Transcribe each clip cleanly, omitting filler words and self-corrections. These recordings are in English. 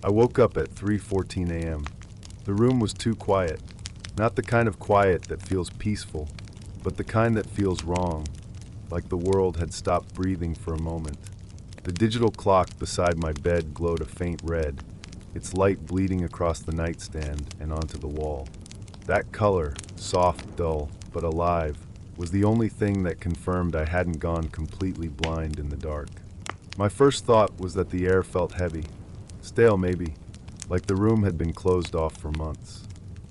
I woke up at 3:14 a.m. The room was too quiet. Not the kind of quiet that feels peaceful, but the kind that feels wrong, like the world had stopped breathing for a moment. The digital clock beside my bed glowed a faint red, its light bleeding across the nightstand and onto the wall. That color, soft, dull, but alive, was the only thing that confirmed I hadn't gone completely blind in the dark. My first thought was that the air felt heavy, stale maybe, like the room had been closed off for months.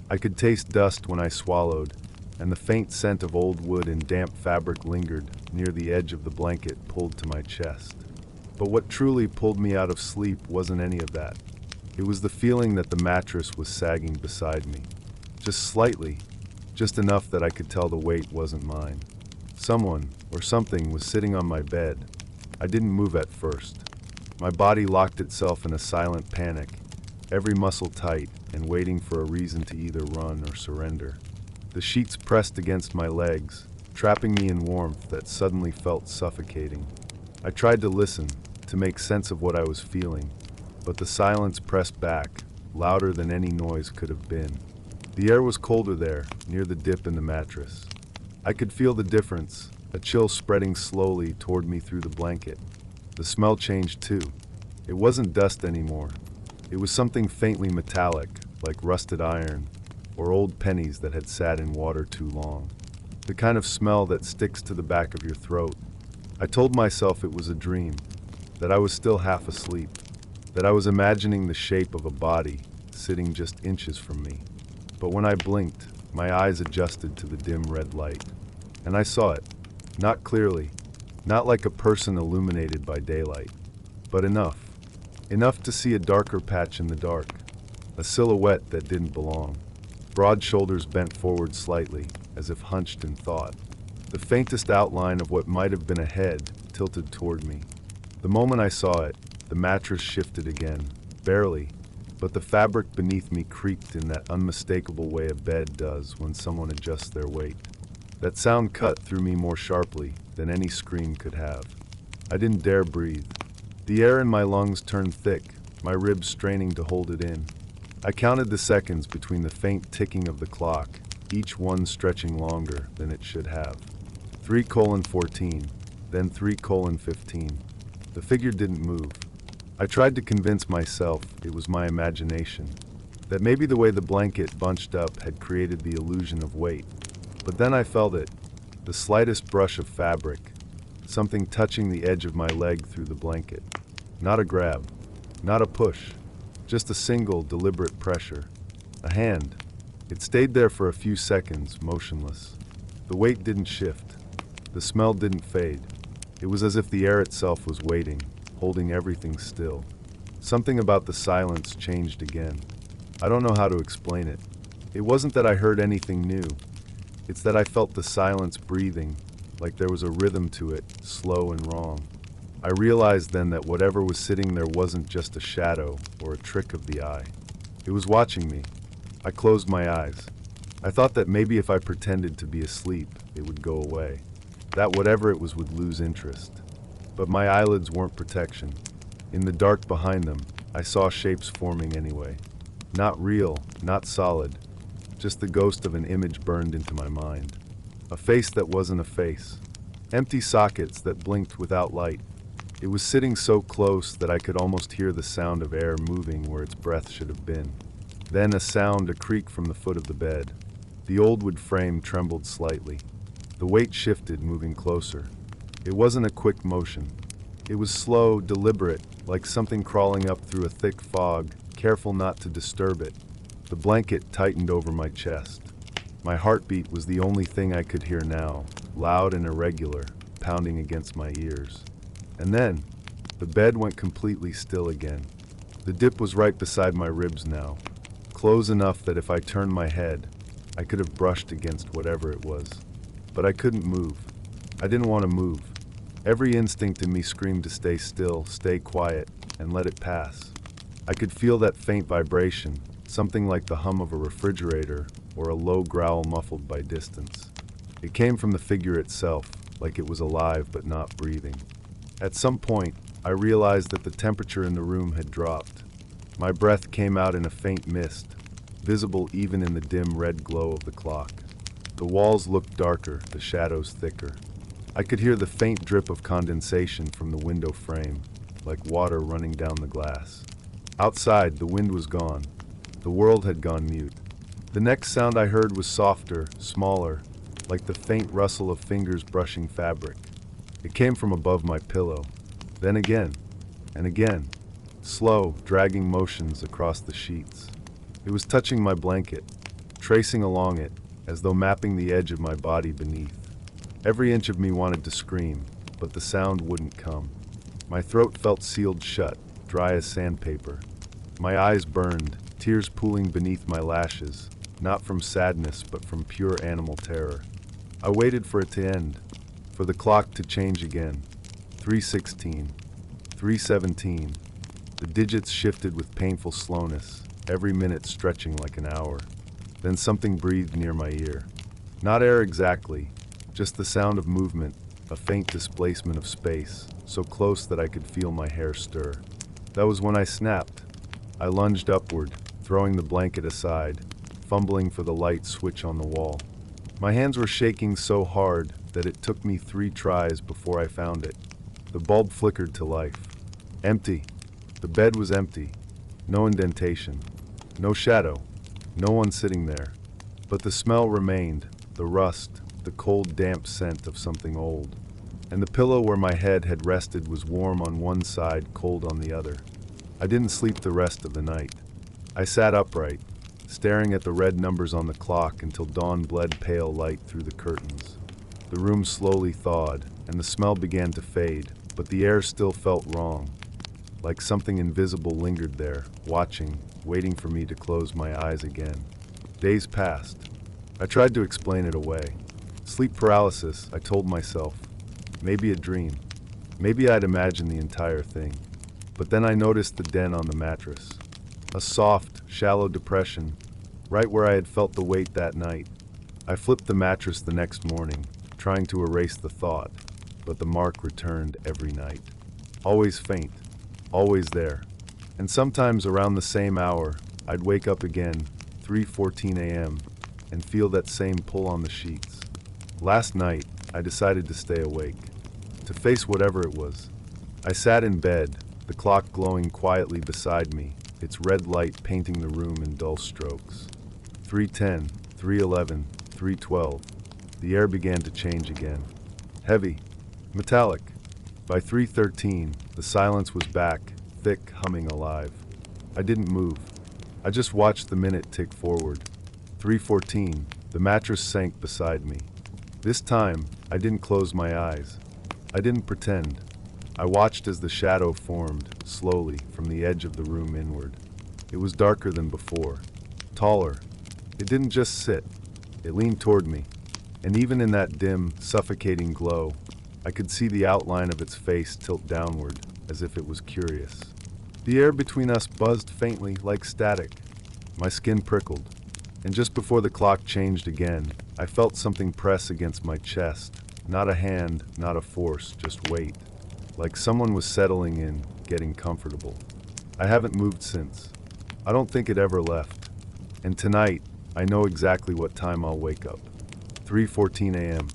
I could taste dust when I swallowed, and the faint scent of old wood and damp fabric lingered near the edge of the blanket pulled to my chest. But what truly pulled me out of sleep wasn't any of that. It was the feeling that the mattress was sagging beside me. Just slightly, just enough that I could tell the weight wasn't mine. Someone, or something, was sitting on my bed. I didn't move at first. My body locked itself in a silent panic, every muscle tight and waiting for a reason to either run or surrender. The sheets pressed against my legs, trapping me in warmth that suddenly felt suffocating. I tried to listen, to make sense of what I was feeling, but the silence pressed back, louder than any noise could have been. The air was colder there, near the dip in the mattress. I could feel the difference, a chill spreading slowly toward me through the blanket. The smell changed too. It wasn't dust anymore. It was something faintly metallic, like rusted iron, or old pennies that had sat in water too long. The kind of smell that sticks to the back of your throat. I told myself it was a dream, that I was still half asleep, that I was imagining the shape of a body sitting just inches from me. But when I blinked, my eyes adjusted to the dim red light, and I saw it, not clearly, not like a person illuminated by daylight, but enough to see a darker patch in the dark, a silhouette that didn't belong. Broad shoulders bent forward slightly, as if hunched in thought. The faintest outline of what might have been a head tilted toward me. The moment I saw it, the mattress shifted again, barely, but the fabric beneath me creaked in that unmistakable way a bed does when someone adjusts their weight. That sound cut through me more sharply than any scream could have. I didn't dare breathe. The air in my lungs turned thick, my ribs straining to hold it in. I counted the seconds between the faint ticking of the clock, each one stretching longer than it should have. 3:14, then 3:15. The figure didn't move. I tried to convince myself it was my imagination, that maybe the way the blanket bunched up had created the illusion of weight. But then I felt it, the slightest brush of fabric, something touching the edge of my leg through the blanket. Not a grab, not a push, just a single deliberate pressure. A hand. It stayed there for a few seconds, motionless. The weight didn't shift. The smell didn't fade. It was as if the air itself was waiting, holding everything still. Something about the silence changed again. I don't know how to explain it. It wasn't that I heard anything new. It's that I felt the silence breathing, like there was a rhythm to it, slow and wrong. I realized then that whatever was sitting there wasn't just a shadow or a trick of the eye. It was watching me. I closed my eyes. I thought that maybe if I pretended to be asleep, it would go away. That whatever it was would lose interest. But my eyelids weren't protection. In the dark behind them, I saw shapes forming anyway. Not real, not solid, just the ghost of an image burned into my mind. A face that wasn't a face. Empty sockets that blinked without light. It was sitting so close that I could almost hear the sound of air moving where its breath should have been. Then a sound, a creak from the foot of the bed. The old wood frame trembled slightly. The weight shifted, moving closer. It wasn't a quick motion. It was slow, deliberate, like something crawling up through a thick fog, careful not to disturb it. The blanket tightened over my chest. My heartbeat was the only thing I could hear now, loud and irregular, pounding against my ears. And then, the bed went completely still again. The dip was right beside my ribs now, close enough that if I turned my head, I could have brushed against whatever it was. But I couldn't move. I didn't want to move. Every instinct in me screamed to stay still, stay quiet, and let it pass. I could feel that faint vibration, something like the hum of a refrigerator or a low growl muffled by distance. It came from the figure itself, like it was alive but not breathing. At some point, I realized that the temperature in the room had dropped. My breath came out in a faint mist, visible even in the dim red glow of the clock. The walls looked darker, the shadows thicker. I could hear the faint drip of condensation from the window frame, like water running down the glass. Outside, the wind was gone. The world had gone mute. The next sound I heard was softer, smaller, like the faint rustle of fingers brushing fabric. It came from above my pillow. Then again, and again. Slow, dragging motions across the sheets. It was touching my blanket, tracing along it, as though mapping the edge of my body beneath. Every inch of me wanted to scream, but the sound wouldn't come. My throat felt sealed shut, dry as sandpaper. My eyes burned, tears pooling beneath my lashes, not from sadness but from pure animal terror. I waited for it to end, for the clock to change again. 3:16, 3:17. The digits shifted with painful slowness, every minute stretching like an hour. Then something breathed near my ear. Not air exactly, just the sound of movement, a faint displacement of space, so close that I could feel my hair stir. That was when I snapped. I lunged upward, throwing the blanket aside, fumbling for the light switch on the wall. My hands were shaking so hard that it took me 3 tries before I found it. The bulb flickered to life. Empty. The bed was empty. No indentation. No shadow. No one sitting there. But the smell remained, the rust, the cold, damp scent of something old. And the pillow where my head had rested was warm on one side, cold on the other. I didn't sleep the rest of the night. I sat upright, staring at the red numbers on the clock until dawn bled pale light through the curtains. The room slowly thawed, and the smell began to fade, but the air still felt wrong, like something invisible lingered there, watching, waiting for me to close my eyes again. Days passed. I tried to explain it away. Sleep paralysis, I told myself. Maybe a dream. Maybe I'd imagined the entire thing. But then I noticed the dent on the mattress. A soft, shallow depression, right where I had felt the weight that night. I flipped the mattress the next morning, trying to erase the thought, but the mark returned every night. Always faint, always there. And sometimes around the same hour, I'd wake up again, 3:14 a.m., and feel that same pull on the sheets. Last night, I decided to stay awake, to face whatever it was. I sat in bed, the clock glowing quietly beside me, its red light painting the room in dull strokes. 3:10, 3:11, 3:12. The air began to change again. Heavy, metallic. By 3:13, the silence was back, thick, humming alive. I didn't move. I just watched the minute tick forward. 3:14, the mattress sank beside me. This time, I didn't close my eyes. I didn't pretend. I watched as the shadow formed, slowly, from the edge of the room inward. It was darker than before, taller. It didn't just sit. It leaned toward me. And even in that dim, suffocating glow, I could see the outline of its face tilt downward, as if it was curious. The air between us buzzed faintly, like static. My skin prickled. And just before the clock changed again, I felt something press against my chest. Not a hand, not a force, just weight. Like someone was settling in, getting comfortable. I haven't moved since. I don't think it ever left. And tonight, I know exactly what time I'll wake up. 3:14 a.m.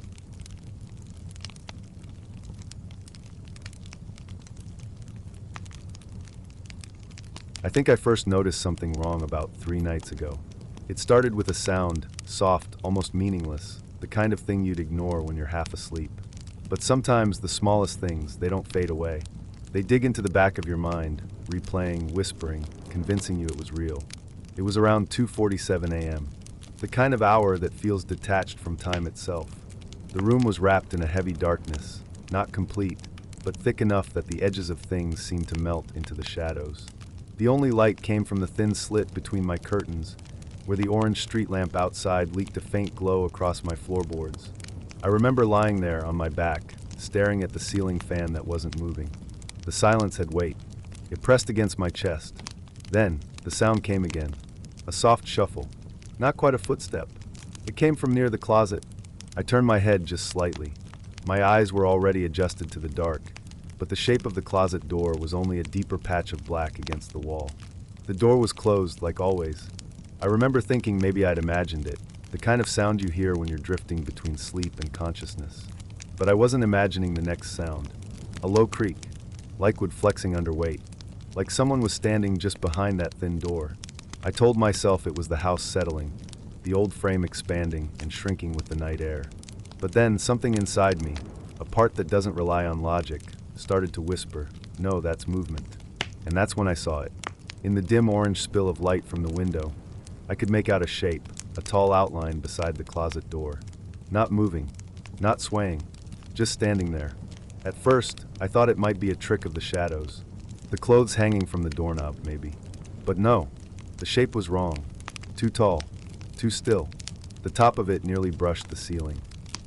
I think I first noticed something wrong about 3 nights ago. It started with a sound, soft, almost meaningless, the kind of thing you'd ignore when you're half asleep. But sometimes the smallest things, they don't fade away. They dig into the back of your mind, replaying, whispering, convincing you it was real. It was around 2:47 a.m., the kind of hour that feels detached from time itself. The room was wrapped in a heavy darkness, not complete, but thick enough that the edges of things seemed to melt into the shadows. The only light came from the thin slit between my curtains, where the orange street lamp outside leaked a faint glow across my floorboards. I remember lying there on my back, staring at the ceiling fan that wasn't moving. The silence had weight. It pressed against my chest. Then, the sound came again. A soft shuffle. Not quite a footstep. It came from near the closet. I turned my head just slightly. My eyes were already adjusted to the dark, but the shape of the closet door was only a deeper patch of black against the wall. The door was closed, like always. I remember thinking maybe I'd imagined it, the kind of sound you hear when you're drifting between sleep and consciousness. But I wasn't imagining the next sound. A low creak, like wood flexing under weight, like someone was standing just behind that thin door. I told myself it was the house settling, the old frame expanding and shrinking with the night air. But then something inside me, a part that doesn't rely on logic, started to whisper, "No, that's movement." And that's when I saw it. In the dim orange spill of light from the window, I could make out a shape, a tall outline beside the closet door. Not moving, not swaying, just standing there. At first, I thought it might be a trick of the shadows. The clothes hanging from the doorknob, maybe. But no, the shape was wrong. Too tall, too still. The top of it nearly brushed the ceiling.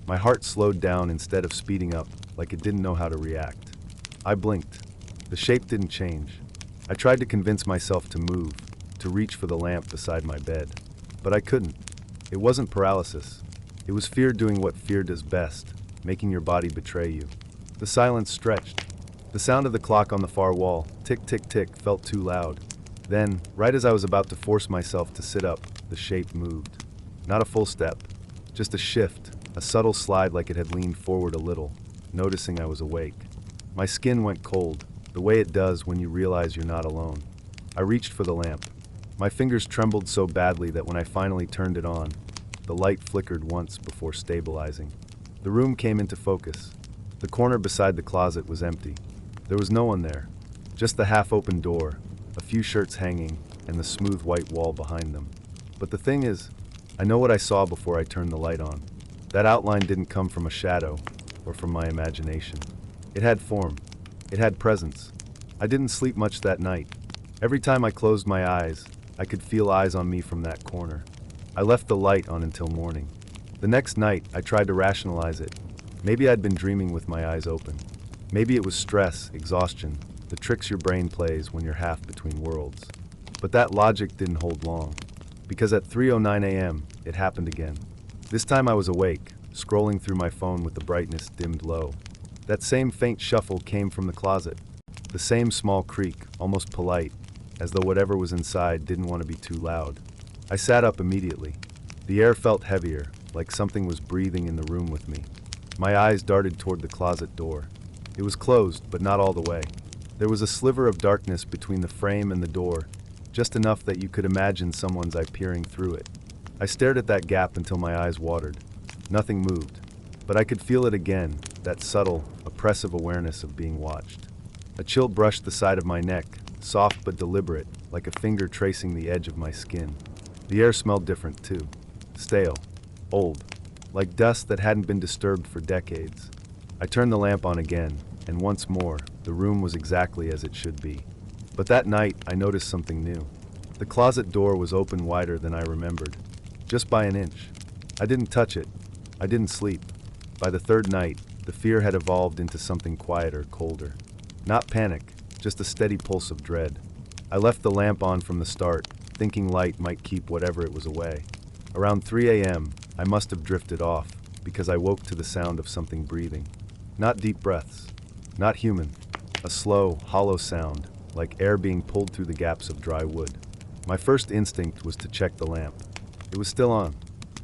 My heart slowed down instead of speeding up, like it didn't know how to react. I blinked. The shape didn't change. I tried to convince myself to move, to reach for the lamp beside my bed. But I couldn't. It wasn't paralysis. It was fear doing what fear does best, making your body betray you. The silence stretched. The sound of the clock on the far wall, tick, tick, tick, felt too loud. Then, right as I was about to force myself to sit up, the shape moved. Not a full step, just a shift, a subtle slide like it had leaned forward a little, noticing I was awake. My skin went cold, the way it does when you realize you're not alone. I reached for the lamp. My fingers trembled so badly that when I finally turned it on, the light flickered once before stabilizing. The room came into focus. The corner beside the closet was empty. There was no one there, just the half-open door, a few shirts hanging, and the smooth white wall behind them. But the thing is, I know what I saw before I turned the light on. That outline didn't come from a shadow or from my imagination. It had form. It had presence. I didn't sleep much that night. Every time I closed my eyes, I could feel eyes on me from that corner. I left the light on until morning. The next night, I tried to rationalize it. Maybe I'd been dreaming with my eyes open. Maybe it was stress, exhaustion, the tricks your brain plays when you're half between worlds. But that logic didn't hold long, because at 3:09 a.m., it happened again. This time I was awake, scrolling through my phone with the brightness dimmed low. That same faint shuffle came from the closet. The same small creak, almost polite, as though whatever was inside didn't want to be too loud. I sat up immediately. The air felt heavier, like something was breathing in the room with me. My eyes darted toward the closet door. It was closed, but not all the way. There was a sliver of darkness between the frame and the door, just enough that you could imagine someone's eye peering through it. I stared at that gap until my eyes watered. Nothing moved, but I could feel it again, that subtle, oppressive awareness of being watched. A chill brushed the side of my neck, soft but deliberate, like a finger tracing the edge of my skin. The air smelled different too. Stale. Old. Like dust that hadn't been disturbed for decades. I turned the lamp on again, and once more, the room was exactly as it should be. But that night, I noticed something new. The closet door was open wider than I remembered, just by an inch. I didn't touch it. I didn't sleep. By the third night, the fear had evolved into something quieter, colder. Not panic, just a steady pulse of dread. I left the lamp on from the start, thinking light might keep whatever it was away. Around 3 a.m., I must have drifted off, because I woke to the sound of something breathing. Not deep breaths. Not human. A slow, hollow sound, like air being pulled through the gaps of dry wood. My first instinct was to check the lamp. It was still on.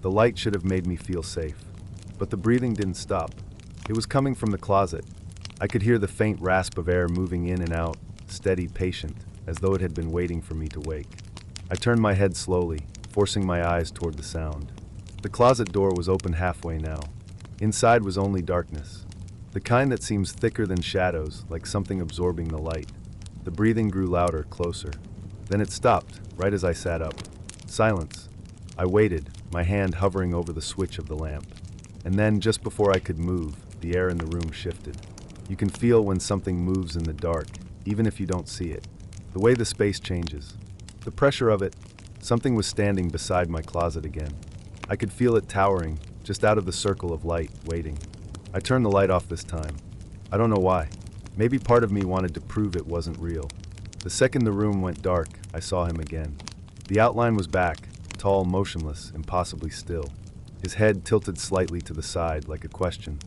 The light should have made me feel safe. But the breathing didn't stop. It was coming from the closet. I could hear the faint rasp of air moving in and out, steady, patient, as though it had been waiting for me to wake. I turned my head slowly, forcing my eyes toward the sound. The closet door was open halfway now. Inside was only darkness. The kind that seems thicker than shadows, like something absorbing the light. The breathing grew louder, closer. Then it stopped, right as I sat up. Silence. I waited, my hand hovering over the switch of the lamp. And then, just before I could move, the air in the room shifted. You can feel when something moves in the dark, even if you don't see it. The way the space changes. The pressure of it. Something was standing beside my closet again. I could feel it towering, just out of the circle of light, waiting. I turned the light off this time. I don't know why. Maybe part of me wanted to prove it wasn't real. The second the room went dark, I saw him again. The outline was back, tall, motionless, impossibly still. His head tilted slightly to the side, like a question.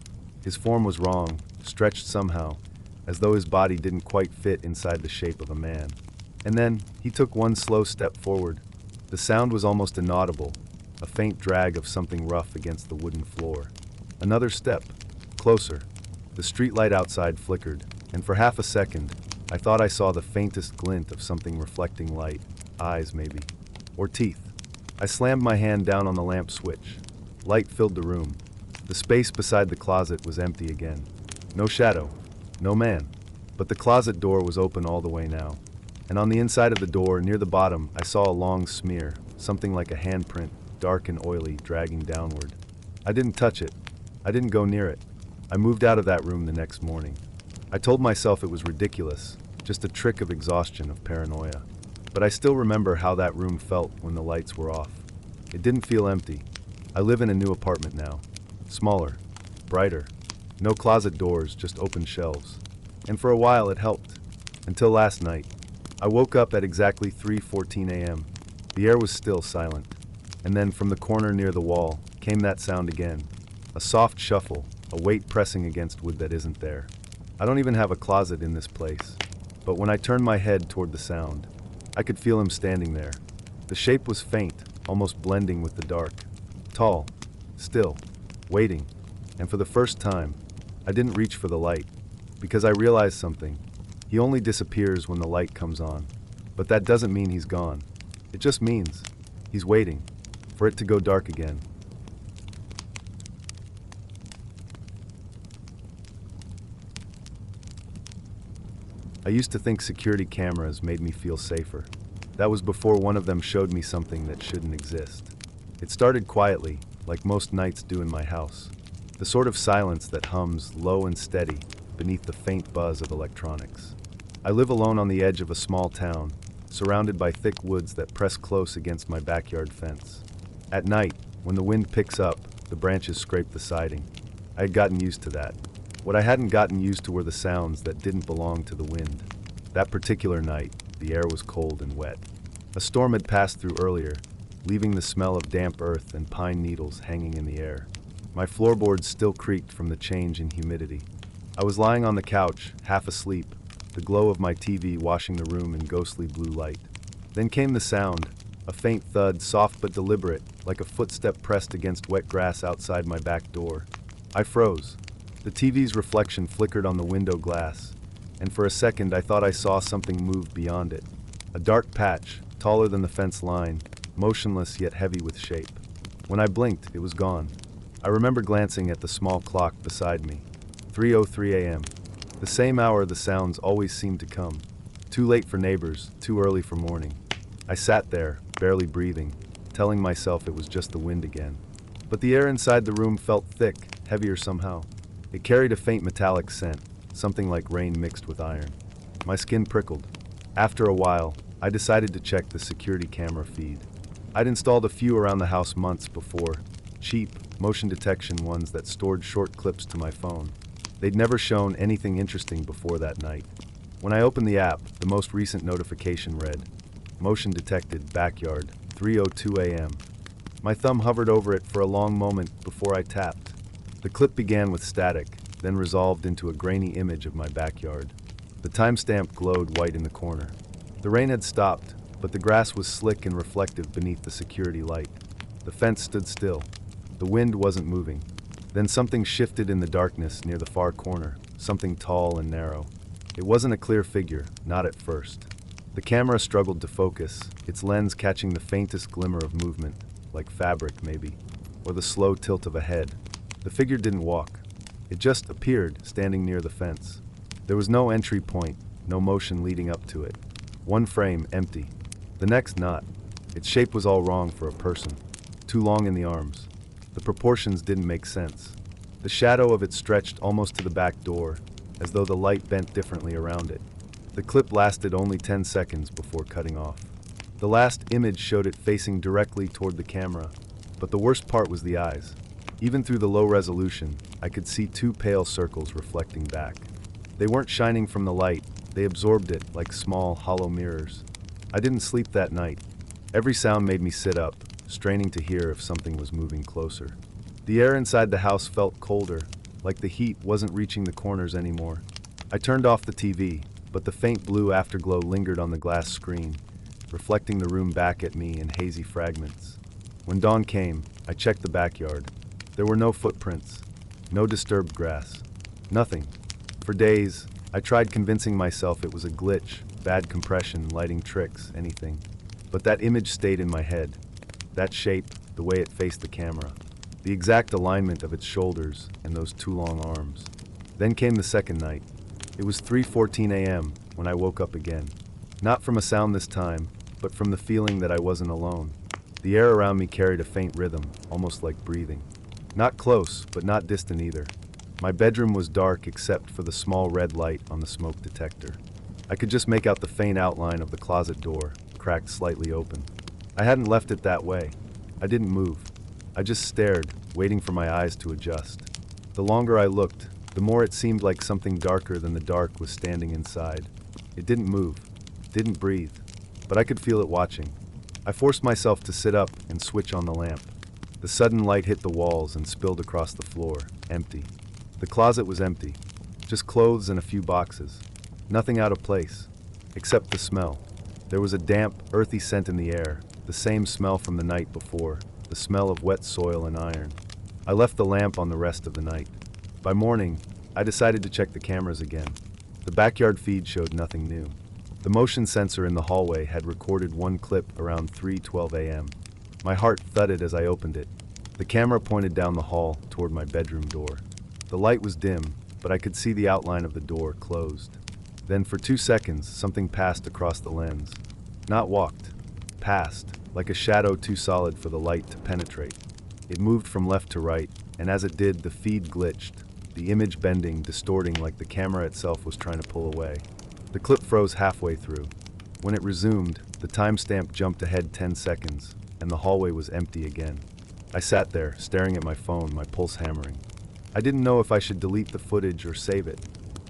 His form was wrong, stretched somehow, as though his body didn't quite fit inside the shape of a man. And then, he took one slow step forward. The sound was almost inaudible, a faint drag of something rough against the wooden floor. Another step. Closer. The streetlight outside flickered, and for half a second, I thought I saw the faintest glint of something reflecting light. Eyes, maybe. Or teeth. I slammed my hand down on the lamp switch. Light filled the room. The space beside the closet was empty again. No shadow. No man. But the closet door was open all the way now. And on the inside of the door, near the bottom, I saw a long smear, something like a handprint, dark and oily, dragging downward. I didn't touch it. I didn't go near it. I moved out of that room the next morning. I told myself it was ridiculous, just a trick of exhaustion, of paranoia. But I still remember how that room felt when the lights were off. It didn't feel empty. I live in a new apartment now. Smaller. Brighter. No closet doors, just open shelves. And for a while it helped. Until last night. I woke up at exactly 3:14 a.m. The air was still silent. And then from the corner near the wall came that sound again. A soft shuffle, a weight pressing against wood that isn't there. I don't even have a closet in this place. But when I turned my head toward the sound, I could feel him standing there. The shape was faint, almost blending with the dark. Tall, still, waiting. And for the first time, I didn't reach for the light, because I realized something. He only disappears when the light comes on. But that doesn't mean he's gone. It just means he's waiting for it to go dark again. I used to think security cameras made me feel safer. That was before one of them showed me something that shouldn't exist. It started quietly, like most nights do in my house. The sort of silence that hums low and steady beneath the faint buzz of electronics. I live alone on the edge of a small town, surrounded by thick woods that press close against my backyard fence. At night, when the wind picks up, the branches scrape the siding. I had gotten used to that. What I hadn't gotten used to were the sounds that didn't belong to the wind. That particular night, the air was cold and wet. A storm had passed through earlier, leaving the smell of damp earth and pine needles hanging in the air. My floorboards still creaked from the change in humidity. I was lying on the couch, half asleep, the glow of my TV washing the room in ghostly blue light. Then came the sound, a faint thud, soft but deliberate, like a footstep pressed against wet grass outside my back door. I froze. The TV's reflection flickered on the window glass, and for a second I thought I saw something move beyond it. A dark patch, taller than the fence line, motionless yet heavy with shape. When I blinked, it was gone. I remember glancing at the small clock beside me. 3:03 a.m. The same hour the sounds always seemed to come. Too late for neighbors, too early for morning. I sat there, barely breathing, telling myself it was just the wind again. But the air inside the room felt thick, heavier somehow. It carried a faint metallic scent, something like rain mixed with iron. My skin prickled. After a while, I decided to check the security camera feed. I'd installed a few around the house months before, cheap, motion detection ones that stored short clips to my phone. They'd never shown anything interesting before that night. When I opened the app, the most recent notification read, "Motion detected, backyard, 3:02 a.m." My thumb hovered over it for a long moment before I tapped. The clip began with static, then resolved into a grainy image of my backyard. The timestamp glowed white in the corner. The rain had stopped, but the grass was slick and reflective beneath the security light. The fence stood still. The wind wasn't moving. Then something shifted in the darkness near the far corner, something tall and narrow. It wasn't a clear figure, not at first. The camera struggled to focus, its lens catching the faintest glimmer of movement, like fabric maybe, or the slow tilt of a head. The figure didn't walk. It just appeared, standing near the fence. There was no entry point, no motion leading up to it. One frame, empty. The next, not. Its shape was all wrong for a person. Too long in the arms. The proportions didn't make sense. The shadow of it stretched almost to the back door, as though the light bent differently around it. The clip lasted only 10 seconds before cutting off. The last image showed it facing directly toward the camera, but the worst part was the eyes. Even through the low resolution, I could see two pale circles reflecting back. They weren't shining from the light, they absorbed it like small, hollow mirrors. I didn't sleep that night. Every sound made me sit up, straining to hear if something was moving closer. The air inside the house felt colder, like the heat wasn't reaching the corners anymore. I turned off the TV, but the faint blue afterglow lingered on the glass screen, reflecting the room back at me in hazy fragments. When dawn came, I checked the backyard. There were no footprints, no disturbed grass, nothing. For days, I tried convincing myself it was a glitch, bad compression, lighting tricks, anything. But that image stayed in my head. That shape, the way it faced the camera, the exact alignment of its shoulders and those two long arms. Then came the second night. It was 3:14 a.m. when I woke up again. Not from a sound this time, but from the feeling that I wasn't alone. The air around me carried a faint rhythm, almost like breathing. Not close, but not distant either. My bedroom was dark except for the small red light on the smoke detector. I could just make out the faint outline of the closet door, cracked slightly open. I hadn't left it that way. I didn't move. I just stared, waiting for my eyes to adjust. The longer I looked, the more it seemed like something darker than the dark was standing inside. It didn't move, didn't breathe, but I could feel it watching. I forced myself to sit up and switch on the lamp. The sudden light hit the walls and spilled across the floor, empty. The closet was empty, just clothes and a few boxes. Nothing out of place, except the smell. There was a damp, earthy scent in the air, the same smell from the night before, the smell of wet soil and iron. I left the lamp on the rest of the night. By morning, I decided to check the cameras again. The backyard feed showed nothing new. The motion sensor in the hallway had recorded one clip around 3:12 a.m. My heart thudded as I opened it. The camera pointed down the hall toward my bedroom door. The light was dim, but I could see the outline of the door closed. Then for 2 seconds, something passed across the lens. Not walked, passed, like a shadow too solid for the light to penetrate. It moved from left to right, and as it did, the feed glitched, the image bending, distorting like the camera itself was trying to pull away. The clip froze halfway through. When it resumed, the timestamp jumped ahead 10 seconds, and the hallway was empty again. I sat there, staring at my phone, my pulse hammering. I didn't know if I should delete the footage or save it,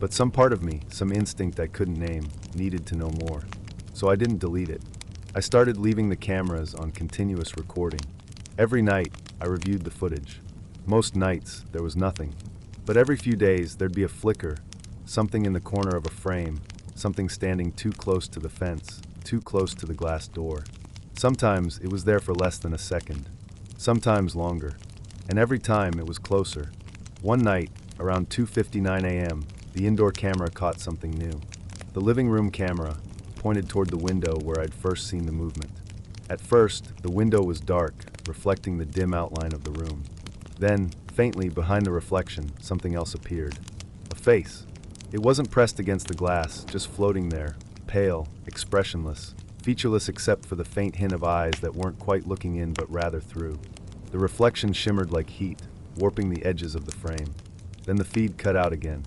but some part of me, some instinct I couldn't name, needed to know more. So I didn't delete it. I started leaving the cameras on continuous recording. Every night, I reviewed the footage. Most nights, there was nothing. But every few days, there'd be a flicker, something in the corner of a frame, something standing too close to the fence, too close to the glass door. Sometimes it was there for less than a second, sometimes longer, and every time it was closer. One night, around 2:59 a.m., the indoor camera caught something new. The living room camera pointed toward the window where I'd first seen the movement. At first, the window was dark, reflecting the dim outline of the room. Then, faintly behind the reflection, something else appeared. A face. It wasn't pressed against the glass, just floating there, pale, expressionless, featureless except for the faint hint of eyes that weren't quite looking in but rather through. The reflection shimmered like heat, warping the edges of the frame. Then the feed cut out again.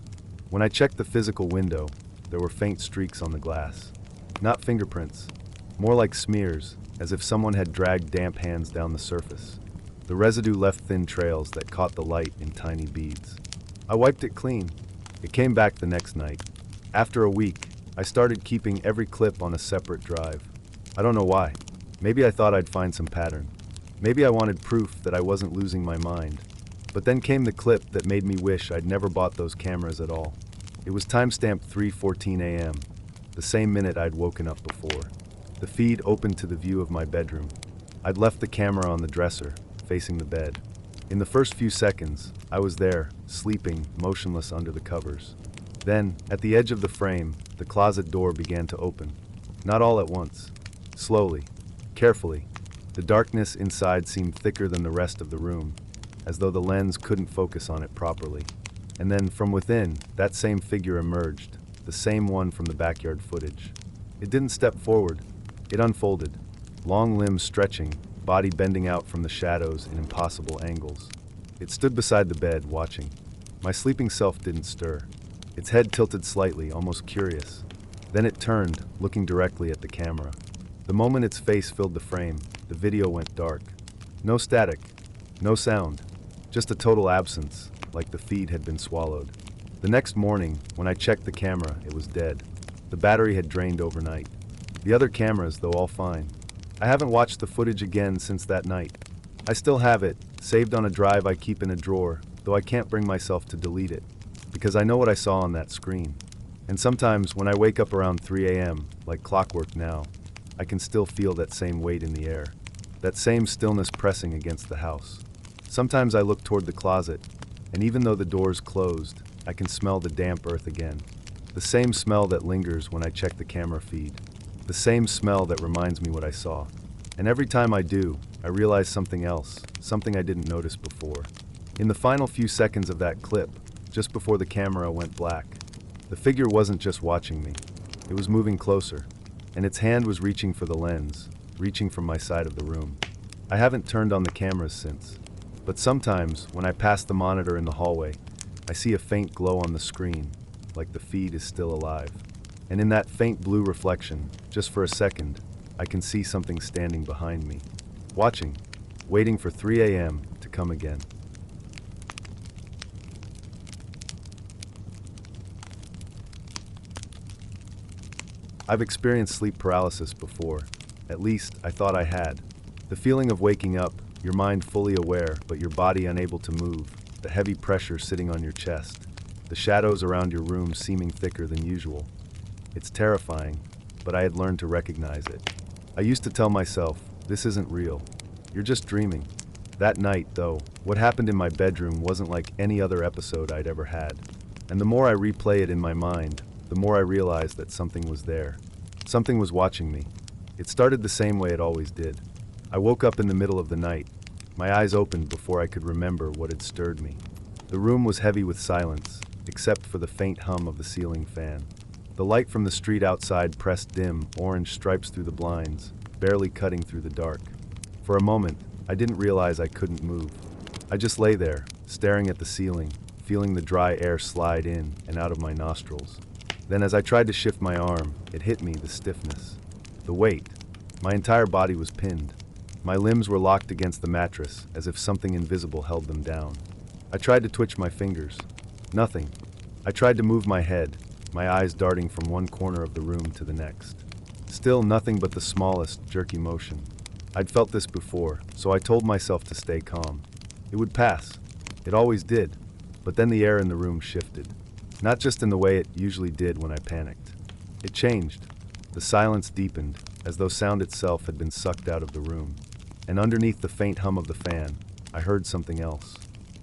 When I checked the physical window, there were faint streaks on the glass. Not fingerprints, more like smears, as if someone had dragged damp hands down the surface. The residue left thin trails that caught the light in tiny beads. I wiped it clean. It came back the next night. After a week, I started keeping every clip on a separate drive. I don't know why. Maybe I thought I'd find some pattern. Maybe I wanted proof that I wasn't losing my mind. But then came the clip that made me wish I'd never bought those cameras at all. It was timestamped 3:14 a.m., the same minute I'd woken up before. The feed opened to the view of my bedroom. I'd left the camera on the dresser, facing the bed. In the first few seconds, I was there, sleeping, motionless under the covers. Then, at the edge of the frame, the closet door began to open. Not all at once. Slowly, carefully. The darkness inside seemed thicker than the rest of the room, as though the lens couldn't focus on it properly. And then, from within, that same figure emerged, the same one from the backyard footage. It didn't step forward. It unfolded, long limbs stretching, body bending out from the shadows in impossible angles. It stood beside the bed, watching. My sleeping self didn't stir. Its head tilted slightly, almost curious. Then it turned, looking directly at the camera. The moment its face filled the frame, the video went dark. No static, no sound, just a total absence, like the feed had been swallowed. The next morning, when I checked the camera, it was dead. The battery had drained overnight. The other cameras, though, all fine. I haven't watched the footage again since that night. I still have it, saved on a drive I keep in a drawer, though I can't bring myself to delete it, because I know what I saw on that screen. And sometimes, when I wake up around 3 a.m., like clockwork now, I can still feel that same weight in the air, that same stillness pressing against the house. Sometimes I look toward the closet, and even though the door's closed, I can smell the damp earth again. The same smell that lingers when I check the camera feed. The same smell that reminds me what I saw. And every time I do, I realize something else, something I didn't notice before. In the final few seconds of that clip, just before the camera went black, the figure wasn't just watching me. It was moving closer, and its hand was reaching for the lens, reaching from my side of the room. I haven't turned on the cameras since, but sometimes, when I pass the monitor in the hallway, I see a faint glow on the screen, like the feed is still alive. And in that faint blue reflection, just for a second, I can see something standing behind me, watching, waiting for 3 a.m. to come again. I've experienced sleep paralysis before. At least, I thought I had. The feeling of waking up, your mind fully aware, but your body unable to move, the heavy pressure sitting on your chest, the shadows around your room seeming thicker than usual. It's terrifying, but I had learned to recognize it. I used to tell myself, this isn't real. You're just dreaming. That night, though, what happened in my bedroom wasn't like any other episode I'd ever had. And the more I replay it in my mind, the more I realized that something was there. Something was watching me. It started the same way it always did. I woke up in the middle of the night. My eyes opened before I could remember what had stirred me. The room was heavy with silence, except for the faint hum of the ceiling fan. The light from the street outside pressed dim, orange stripes through the blinds, barely cutting through the dark. For a moment, I didn't realize I couldn't move. I just lay there, staring at the ceiling, feeling the dry air slide in and out of my nostrils. Then as I tried to shift my arm, it hit me, the stiffness, the weight. My entire body was pinned. My limbs were locked against the mattress, as if something invisible held them down. I tried to twitch my fingers. Nothing. I tried to move my head, my eyes darting from one corner of the room to the next. Still nothing but the smallest, jerky motion. I'd felt this before, so I told myself to stay calm. It would pass. It always did. But then the air in the room shifted. Not just in the way it usually did when I panicked. It changed. The silence deepened, as though sound itself had been sucked out of the room. And underneath the faint hum of the fan, I heard something else.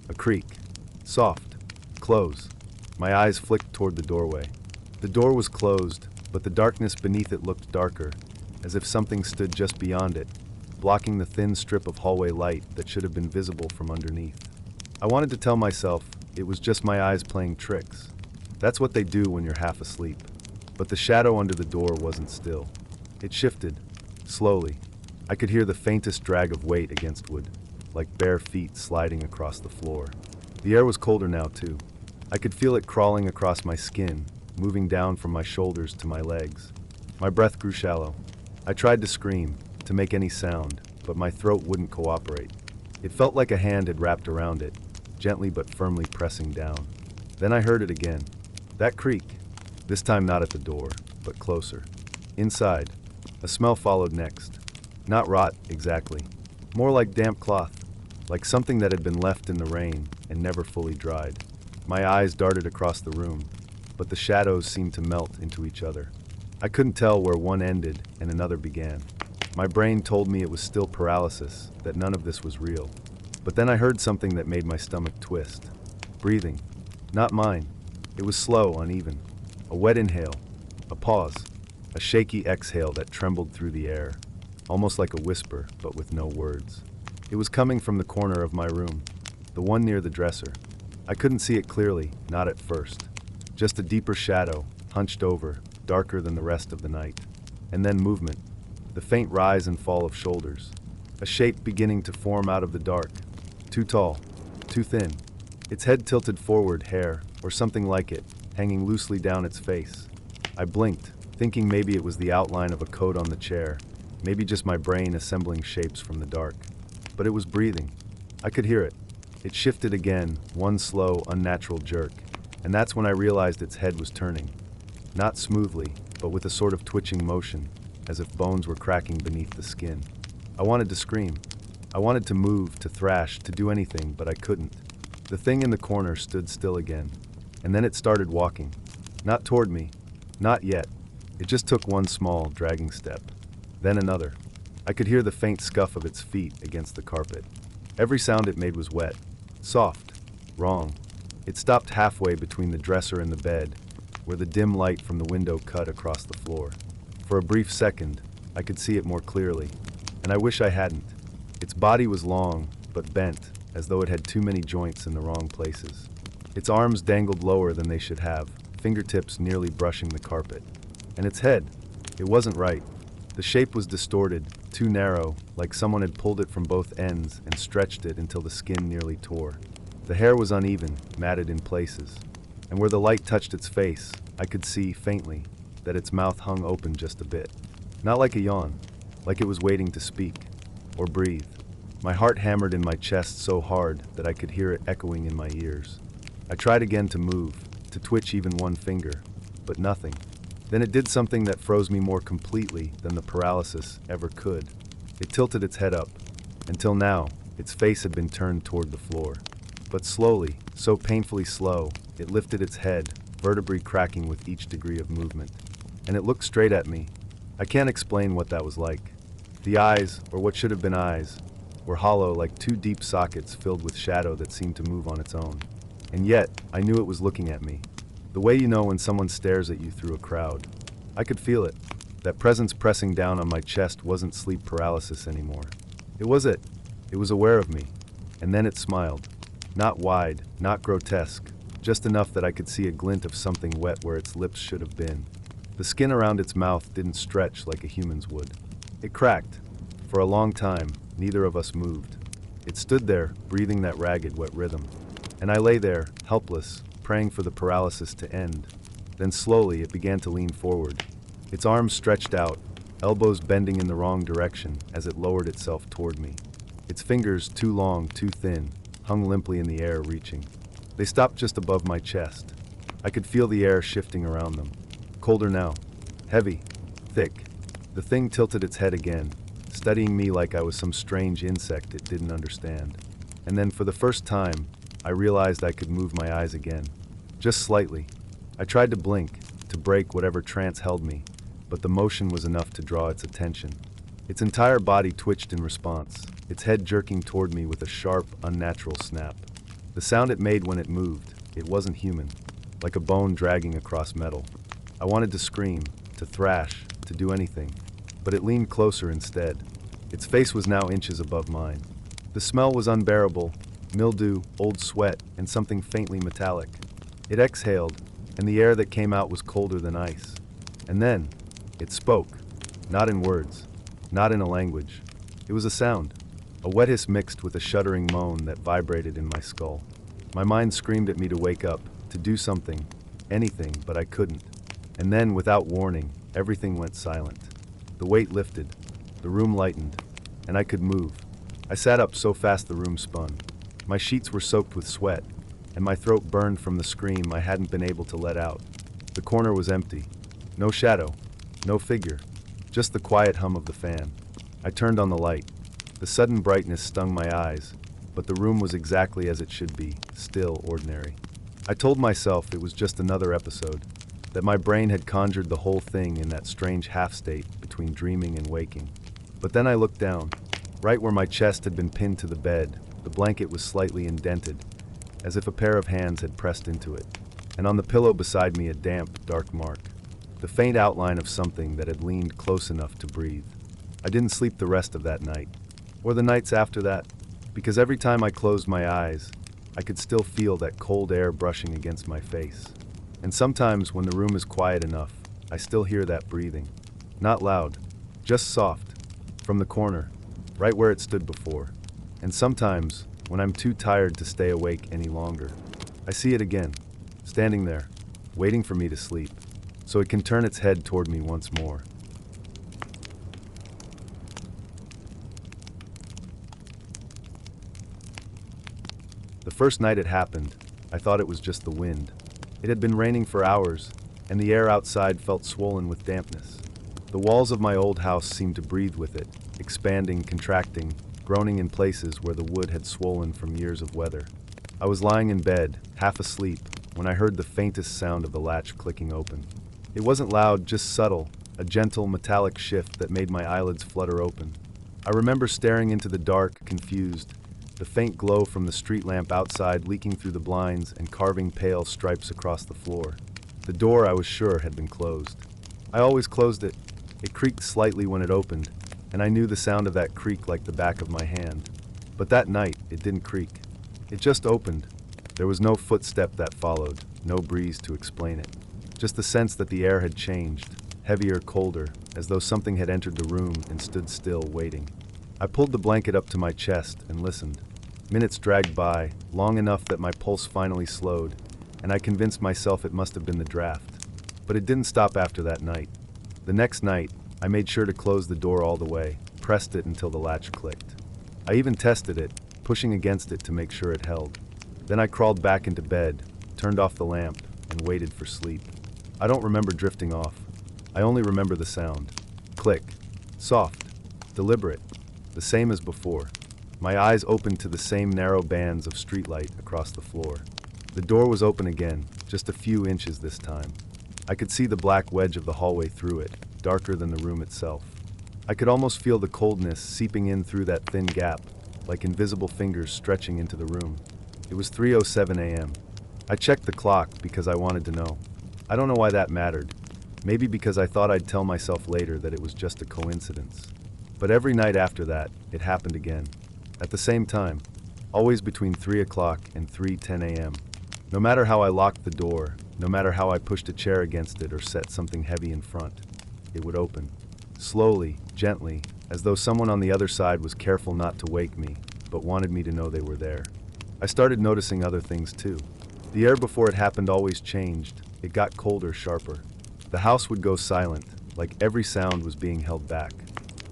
A creak. Soft. Close. My eyes flicked toward the doorway. The door was closed, but the darkness beneath it looked darker, as if something stood just beyond it, blocking the thin strip of hallway light that should have been visible from underneath. I wanted to tell myself it was just my eyes playing tricks. That's what they do when you're half asleep. But the shadow under the door wasn't still. It shifted, slowly. I could hear the faintest drag of weight against wood, like bare feet sliding across the floor. The air was colder now, too. I could feel it crawling across my skin, moving down from my shoulders to my legs. My breath grew shallow. I tried to scream, to make any sound, but my throat wouldn't cooperate. It felt like a hand had wrapped around it, gently but firmly pressing down. Then I heard it again. That creak. This time not at the door, but closer. Inside. A smell followed next. Not rot, exactly. More like damp cloth. Like something that had been left in the rain and never fully dried. My eyes darted across the room, but the shadows seemed to melt into each other. I couldn't tell where one ended and another began. My brain told me it was still paralysis, that none of this was real. But then I heard something that made my stomach twist. Breathing. Not mine. It was slow, uneven. A wet inhale. A pause. A shaky exhale that trembled through the air. Almost like a whisper, but with no words. It was coming from the corner of my room. The one near the dresser. I couldn't see it clearly, not at first. Just a deeper shadow, hunched over, darker than the rest of the night. And then movement. The faint rise and fall of shoulders. A shape beginning to form out of the dark. Too tall. Too thin. Its head tilted forward, hair, or something like it, hanging loosely down its face. I blinked, thinking maybe it was the outline of a coat on the chair. Maybe just my brain assembling shapes from the dark. But it was breathing. I could hear it. It shifted again, one slow, unnatural jerk. And that's when I realized its head was turning. Not smoothly, but with a sort of twitching motion, as if bones were cracking beneath the skin. I wanted to scream. I wanted to move, to thrash, to do anything, but I couldn't. The thing in the corner stood still again. And then it started walking. Not toward me. Not yet. It just took one small, dragging step. Then another. I could hear the faint scuff of its feet against the carpet. Every sound it made was wet. Soft. Wrong. It stopped halfway between the dresser and the bed, where the dim light from the window cut across the floor. For a brief second, I could see it more clearly, and I wish I hadn't. Its body was long, but bent, as though it had too many joints in the wrong places. Its arms dangled lower than they should have, fingertips nearly brushing the carpet. And its head, it wasn't right. The shape was distorted, too narrow, like someone had pulled it from both ends and stretched it until the skin nearly tore. The hair was uneven, matted in places, and where the light touched its face, I could see, faintly, that its mouth hung open just a bit. Not like a yawn, like it was waiting to speak, or breathe. My heart hammered in my chest so hard that I could hear it echoing in my ears. I tried again to move, to twitch even one finger, but nothing. Then it did something that froze me more completely than the paralysis ever could. It tilted its head up. Until now, its face had been turned toward the floor. But slowly, so painfully slow, it lifted its head, vertebrae cracking with each degree of movement. And it looked straight at me. I can't explain what that was like. The eyes, or what should have been eyes, were hollow like two deep sockets filled with shadow that seemed to move on its own. And yet, I knew it was looking at me. The way you know when someone stares at you through a crowd. I could feel it. That presence pressing down on my chest wasn't sleep paralysis anymore. It was it. It was aware of me. And then it smiled. Not wide, not grotesque, just enough that I could see a glint of something wet where its lips should have been. The skin around its mouth didn't stretch like a human's would. It cracked. For a long time, neither of us moved. It stood there, breathing that ragged, wet rhythm. And I lay there, helpless, praying for the paralysis to end. Then slowly it began to lean forward. Its arms stretched out, elbows bending in the wrong direction as it lowered itself toward me. Its fingers, too long, too thin, hung limply in the air, reaching. They stopped just above my chest. I could feel the air shifting around them. Colder now. Heavy. Thick. The thing tilted its head again, studying me like I was some strange insect it didn't understand. And then for the first time, I realized I could move my eyes again. Just slightly. I tried to blink, to break whatever trance held me, but the motion was enough to draw its attention. Its entire body twitched in response, its head jerking toward me with a sharp, unnatural snap. The sound it made when it moved, it wasn't human, like a bone dragging across metal. I wanted to scream, to thrash, to do anything, but it leaned closer instead. Its face was now inches above mine. The smell was unbearable. Mildew, old sweat, and something faintly metallic. It exhaled, and the air that came out was colder than ice. And then, it spoke. Not in words, not in a language. It was a sound, a wet hiss mixed with a shuddering moan that vibrated in my skull. My mind screamed at me to wake up, to do something, anything, but I couldn't. And then, without warning, everything went silent. The weight lifted, the room lightened, and I could move. I sat up so fast the room spun. My sheets were soaked with sweat, and my throat burned from the scream I hadn't been able to let out. The corner was empty. No shadow, no figure, just the quiet hum of the fan. I turned on the light. The sudden brightness stung my eyes, but the room was exactly as it should be, still ordinary. I told myself it was just another episode, that my brain had conjured the whole thing in that strange half-state between dreaming and waking. But then I looked down, right where my chest had been pinned to the bed. The blanket was slightly indented, as if a pair of hands had pressed into it, and on the pillow beside me a damp, dark mark, the faint outline of something that had leaned close enough to breathe. I didn't sleep the rest of that night, or the nights after that, because every time I closed my eyes, I could still feel that cold air brushing against my face. And sometimes when the room is quiet enough, I still hear that breathing. Not loud, just soft, from the corner, right where it stood before. And sometimes, when I'm too tired to stay awake any longer, I see it again, standing there, waiting for me to sleep, so it can turn its head toward me once more. The first night it happened, I thought it was just the wind. It had been raining for hours, and the air outside felt swollen with dampness. The walls of my old house seemed to breathe with it, expanding, contracting, groaning in places where the wood had swollen from years of weather. I was lying in bed, half asleep, when I heard the faintest sound of the latch clicking open. It wasn't loud, just subtle, a gentle, metallic shift that made my eyelids flutter open. I remember staring into the dark, confused, the faint glow from the street lamp outside leaking through the blinds and carving pale stripes across the floor. The door, I was sure, had been closed. I always closed it. It creaked slightly when it opened, and I knew the sound of that creak like the back of my hand. But that night, it didn't creak. It just opened. There was no footstep that followed, no breeze to explain it. Just the sense that the air had changed, heavier, colder, as though something had entered the room and stood still, waiting. I pulled the blanket up to my chest and listened. Minutes dragged by, long enough that my pulse finally slowed, and I convinced myself it must have been the draft. But it didn't stop after that night. The next night, I made sure to close the door all the way, pressed it until the latch clicked. I even tested it, pushing against it to make sure it held. Then I crawled back into bed, turned off the lamp, and waited for sleep. I don't remember drifting off. I only remember the sound. Click. Soft. Deliberate. The same as before. My eyes opened to the same narrow bands of streetlight across the floor. The door was open again, just a few inches this time. I could see the black wedge of the hallway through it, darker than the room itself. I could almost feel the coldness seeping in through that thin gap, like invisible fingers stretching into the room. It was 3:07 a.m. I checked the clock because I wanted to know. I don't know why that mattered. Maybe because I thought I'd tell myself later that it was just a coincidence. But every night after that, it happened again. At the same time, always between 3 o'clock and 3:10 a.m. No matter how I locked the door, no matter how I pushed a chair against it or set something heavy in front, it would open. Slowly, gently, as though someone on the other side was careful not to wake me, but wanted me to know they were there. I started noticing other things too. The air before it happened always changed. It got colder, sharper. The house would go silent, like every sound was being held back.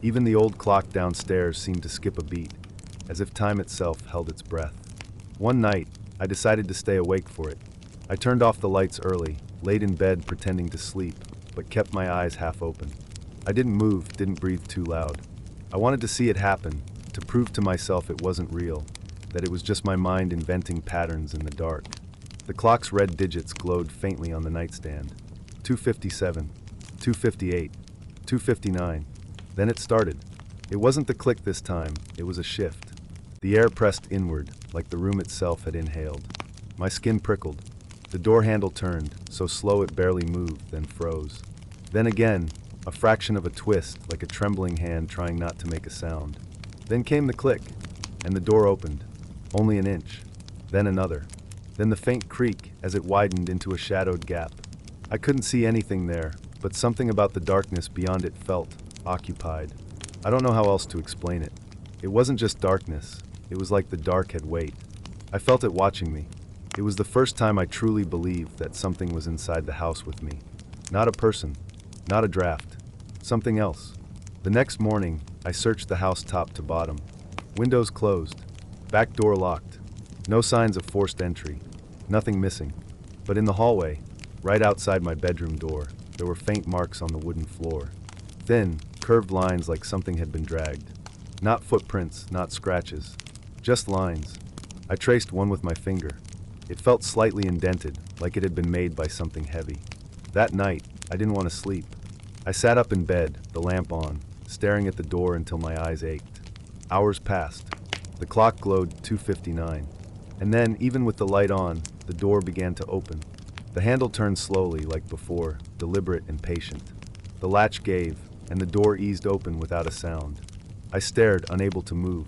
Even the old clock downstairs seemed to skip a beat, as if time itself held its breath. One night, I decided to stay awake for it. I turned off the lights early, laid in bed pretending to sleep, but kept my eyes half open. I didn't move, didn't breathe too loud. I wanted to see it happen, to prove to myself it wasn't real, that it was just my mind inventing patterns in the dark. The clock's red digits glowed faintly on the nightstand. 2:57, 2:58, 2:59. Then it started. It wasn't the click this time, it was a shift. The air pressed inward, like the room itself had inhaled. My skin prickled. The door handle turned, so slow it barely moved, then froze. Then again, a fraction of a twist, like a trembling hand trying not to make a sound. Then came the click, and the door opened. Only an inch. Then another. Then the faint creak as it widened into a shadowed gap. I couldn't see anything there, but something about the darkness beyond it felt occupied. I don't know how else to explain it. It wasn't just darkness. It was like the dark had weight. I felt it watching me. It was the first time I truly believed that something was inside the house with me. Not a person. Not a draft. Something else. The next morning, I searched the house top to bottom. Windows closed. Back door locked. No signs of forced entry. Nothing missing. But in the hallway, right outside my bedroom door, there were faint marks on the wooden floor. Thin, curved lines like something had been dragged. Not footprints, not scratches. Just lines. I traced one with my finger. It felt slightly indented, like it had been made by something heavy. That night, I didn't want to sleep. I sat up in bed, the lamp on, staring at the door until my eyes ached. Hours passed. The clock glowed 2:59. And then, even with the light on, the door began to open. The handle turned slowly, like before, deliberate and patient. The latch gave, and the door eased open without a sound. I stared, unable to move.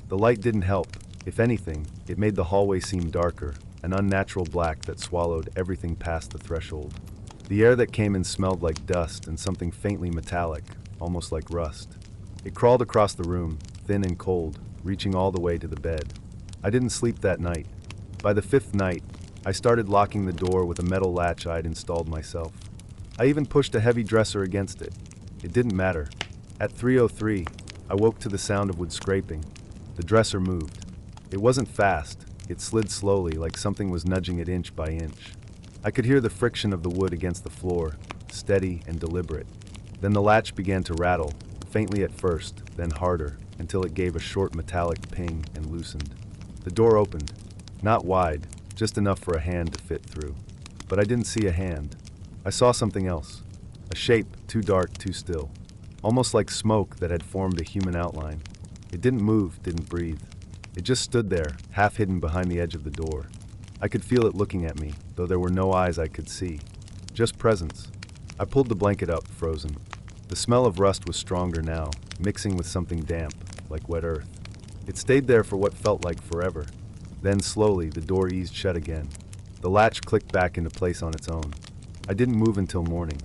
The light didn't help. If anything, it made the hallway seem darker, an unnatural black that swallowed everything past the threshold. The air that came in smelled like dust and something faintly metallic, almost like rust. It crawled across the room, thin and cold, reaching all the way to the bed. I didn't sleep that night. By the fifth night, I started locking the door with a metal latch I'd installed myself. I even pushed a heavy dresser against it. It didn't matter. At 3:03, I woke to the sound of wood scraping. The dresser moved. It wasn't fast. It slid slowly, like something was nudging it inch by inch. I could hear the friction of the wood against the floor, steady and deliberate. Then the latch began to rattle, faintly at first, then harder, until it gave a short metallic ping and loosened. The door opened. Not wide, just enough for a hand to fit through. But I didn't see a hand. I saw something else. A shape, too dark, too still. Almost like smoke that had formed a human outline. It didn't move, didn't breathe. It just stood there, half hidden behind the edge of the door. I could feel it looking at me, though there were no eyes I could see. Just presence. I pulled the blanket up, frozen. The smell of rust was stronger now, mixing with something damp, like wet earth. It stayed there for what felt like forever. Then slowly, the door eased shut again. The latch clicked back into place on its own. I didn't move until morning.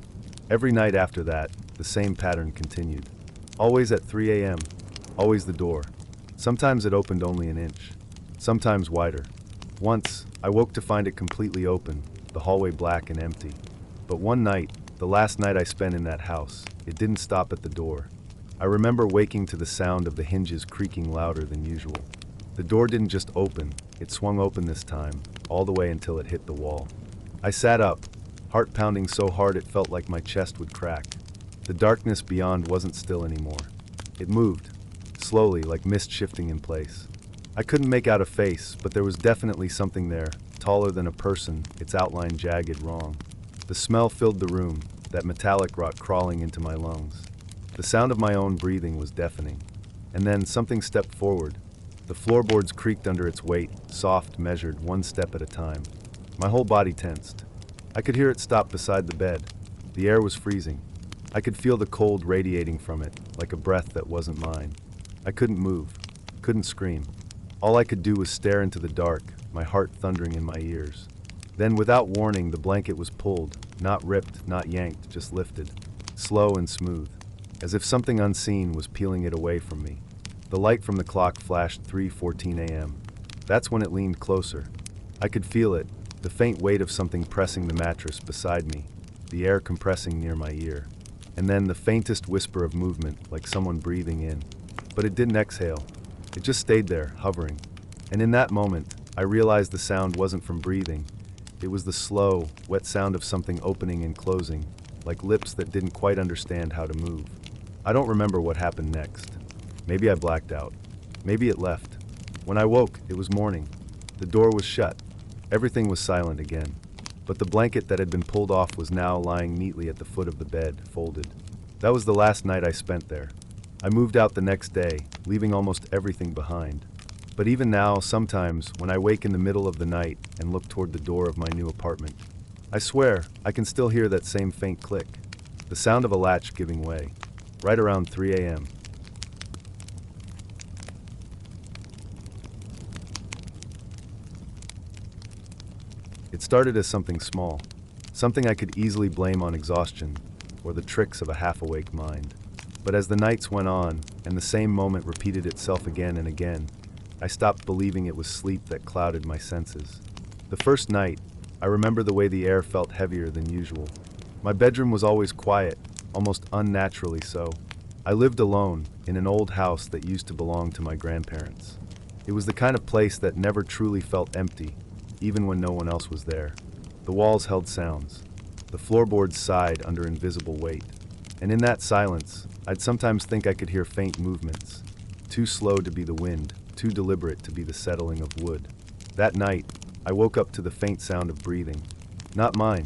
Every night after that, the same pattern continued. Always at 3 a.m., always the door. Sometimes it opened only an inch, sometimes wider. Once, I woke to find it completely open, the hallway black and empty. But one night, the last night I spent in that house, it didn't stop at the door. I remember waking to the sound of the hinges creaking louder than usual. The door didn't just open, it swung open this time, all the way until it hit the wall. I sat up, heart pounding so hard it felt like my chest would crack. The darkness beyond wasn't still anymore. It moved, slowly, like mist shifting in place. I couldn't make out a face, but there was definitely something there, taller than a person, its outline jagged wrong. The smell filled the room, that metallic rot crawling into my lungs. The sound of my own breathing was deafening. And then something stepped forward. The floorboards creaked under its weight, soft, measured, one step at a time. My whole body tensed. I could hear it stop beside the bed. The air was freezing. I could feel the cold radiating from it, like a breath that wasn't mine. I couldn't move, couldn't scream. All I could do was stare into the dark, my heart thundering in my ears. Then, without warning, the blanket was pulled, not ripped, not yanked, just lifted, slow and smooth, as if something unseen was peeling it away from me. The light from the clock flashed 3:14 a.m. That's when it leaned closer. I could feel it, the faint weight of something pressing the mattress beside me, the air compressing near my ear. And then the faintest whisper of movement, like someone breathing in. But it didn't exhale. It just stayed there, hovering. And in that moment, I realized the sound wasn't from breathing. It was the slow, wet sound of something opening and closing, like lips that didn't quite understand how to move. I don't remember what happened next. Maybe I blacked out. Maybe it left. When I woke, it was morning. The door was shut. Everything was silent again. But the blanket that had been pulled off was now lying neatly at the foot of the bed, folded. That was the last night I spent there. I moved out the next day, leaving almost everything behind. But even now, sometimes, when I wake in the middle of the night and look toward the door of my new apartment, I swear I can still hear that same faint click, the sound of a latch giving way, right around 3 a.m. It started as something small, something I could easily blame on exhaustion or the tricks of a half-awake mind. But as the nights went on, and the same moment repeated itself again and again, I stopped believing it was sleep that clouded my senses. The first night, I remember the way the air felt heavier than usual. My bedroom was always quiet, almost unnaturally so. I lived alone, in an old house that used to belong to my grandparents. It was the kind of place that never truly felt empty, even when no one else was there. The walls held sounds. The floorboards sighed under invisible weight. And in that silence, I'd sometimes think I could hear faint movements, too slow to be the wind, too deliberate to be the settling of wood. That night, I woke up to the faint sound of breathing. Not mine.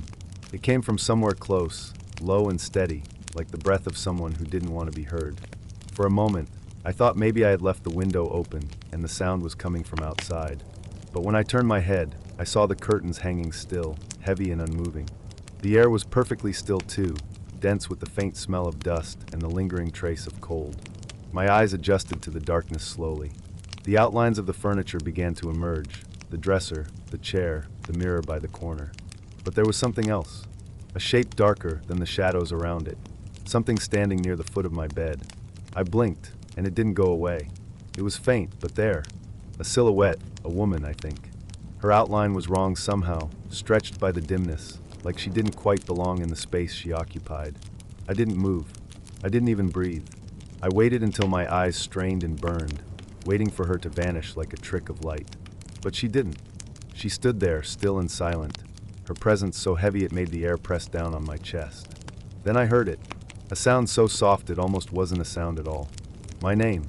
It came from somewhere close, low and steady, like the breath of someone who didn't want to be heard. For a moment, I thought maybe I had left the window open and the sound was coming from outside. But when I turned my head, I saw the curtains hanging still, heavy and unmoving. The air was perfectly still too, dense with the faint smell of dust and the lingering trace of cold. My eyes adjusted to the darkness slowly. The outlines of the furniture began to emerge, the dresser, the chair, the mirror by the corner. But there was something else, a shape darker than the shadows around it, something standing near the foot of my bed. I blinked, and it didn't go away. It was faint, but there. A silhouette, a woman, I think. Her outline was wrong somehow, stretched by the dimness, like she didn't quite belong in the space she occupied. I didn't move. I didn't even breathe. I waited until my eyes strained and burned, waiting for her to vanish like a trick of light. But she didn't. She stood there, still and silent, her presence so heavy it made the air press down on my chest. Then I heard it, a sound so soft it almost wasn't a sound at all. My name,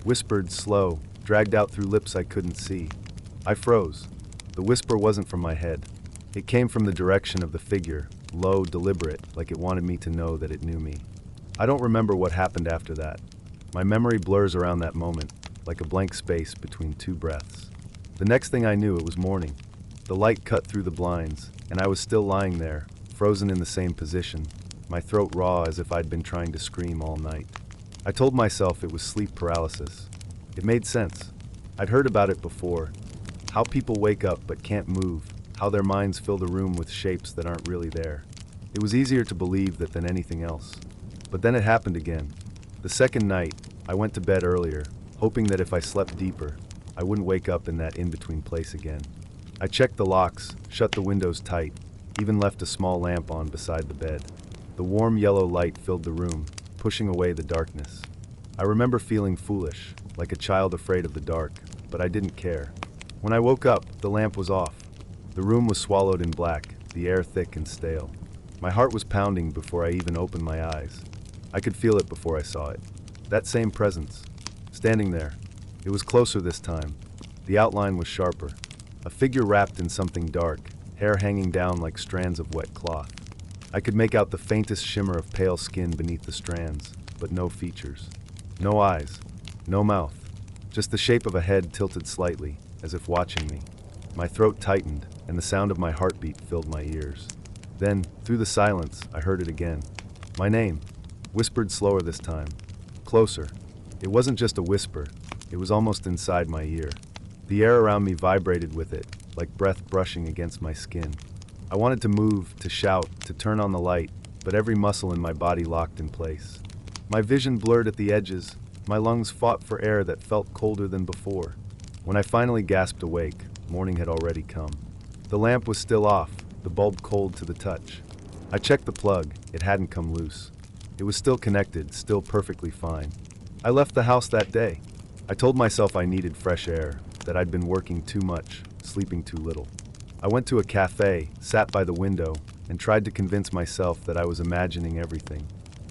whispered, slow, dragged out through lips I couldn't see. I froze. The whisper wasn't from my head. It came from the direction of the figure, low, deliberate, like it wanted me to know that it knew me. I don't remember what happened after that. My memory blurs around that moment, like a blank space between two breaths. The next thing I knew, it was morning. The light cut through the blinds, and I was still lying there, frozen in the same position, my throat raw as if I'd been trying to scream all night. I told myself it was sleep paralysis. It made sense. I'd heard about it before. How people wake up but can't move, how their minds fill the room with shapes that aren't really there. It was easier to believe that than anything else. But then it happened again. The second night, I went to bed earlier, hoping that if I slept deeper, I wouldn't wake up in that in-between place again. I checked the locks, shut the windows tight, even left a small lamp on beside the bed. The warm yellow light filled the room, pushing away the darkness. I remember feeling foolish, like a child afraid of the dark, but I didn't care. When I woke up, the lamp was off. The room was swallowed in black, the air thick and stale. My heart was pounding before I even opened my eyes. I could feel it before I saw it. That same presence. Standing there. It was closer this time. The outline was sharper. A figure wrapped in something dark, hair hanging down like strands of wet cloth. I could make out the faintest shimmer of pale skin beneath the strands, but no features. No eyes. No mouth. Just the shape of a head tilted slightly, as if watching me. My throat tightened, and the sound of my heartbeat filled my ears. Then, through the silence, I heard it again. My name, whispered slower this time. Closer. It wasn't just a whisper, it was almost inside my ear. The air around me vibrated with it, like breath brushing against my skin. I wanted to move, to shout, to turn on the light, but every muscle in my body locked in place. My vision blurred at the edges, my lungs fought for air that felt colder than before. When I finally gasped awake, morning had already come. The lamp was still off, the bulb cold to the touch. I checked the plug, it hadn't come loose. It was still connected, still perfectly fine. I left the house that day. I told myself I needed fresh air, that I'd been working too much, sleeping too little. I went to a cafe, sat by the window, and tried to convince myself that I was imagining everything.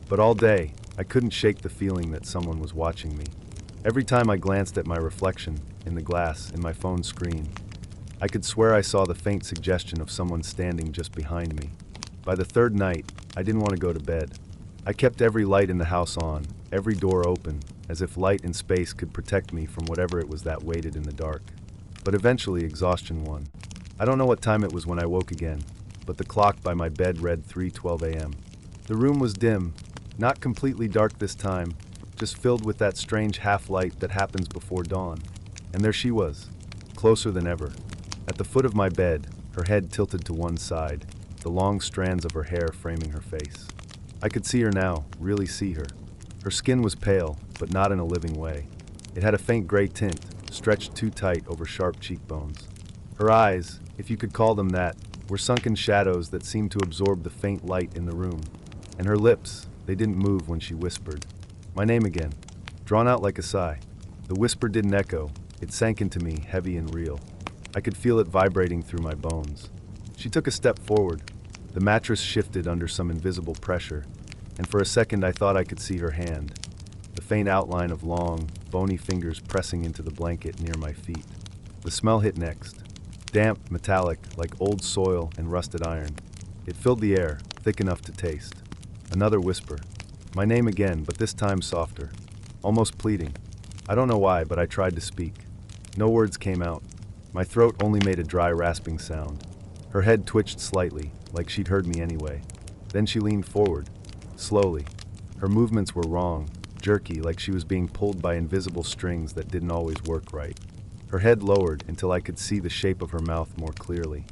But all day, I couldn't shake the feeling that someone was watching me. Every time I glanced at my reflection, in the glass, in my phone screen, I could swear I saw the faint suggestion of someone standing just behind me. By the third night, I didn't want to go to bed. I kept every light in the house on, every door open, as if light and space could protect me from whatever it was that waited in the dark. But eventually, exhaustion won. I don't know what time it was when I woke again, but the clock by my bed read 3:12 a.m. The room was dim, not completely dark this time, just filled with that strange half-light that happens before dawn. And there she was, closer than ever. At the foot of my bed, her head tilted to one side, the long strands of her hair framing her face. I could see her now, really see her. Her skin was pale, but not in a living way. It had a faint gray tint, stretched too tight over sharp cheekbones. Her eyes, if you could call them that, were sunken shadows that seemed to absorb the faint light in the room. And her lips, they didn't move when she whispered. My name again, drawn out like a sigh. The whisper didn't echo, it sank into me, heavy and real. I could feel it vibrating through my bones. She took a step forward. The mattress shifted under some invisible pressure, and for a second I thought I could see her hand, the faint outline of long, bony fingers pressing into the blanket near my feet. The smell hit next. Damp, metallic, like old soil and rusted iron. It filled the air, thick enough to taste. Another whisper. My name again, but this time softer. Almost pleading. I don't know why, but I tried to speak. No words came out. My throat only made a dry, rasping sound. Her head twitched slightly, like she'd heard me anyway. Then she leaned forward, slowly. Her movements were wrong, jerky, like she was being pulled by invisible strings that didn't always work right. Her head lowered until I could see the shape of her mouth more clearly.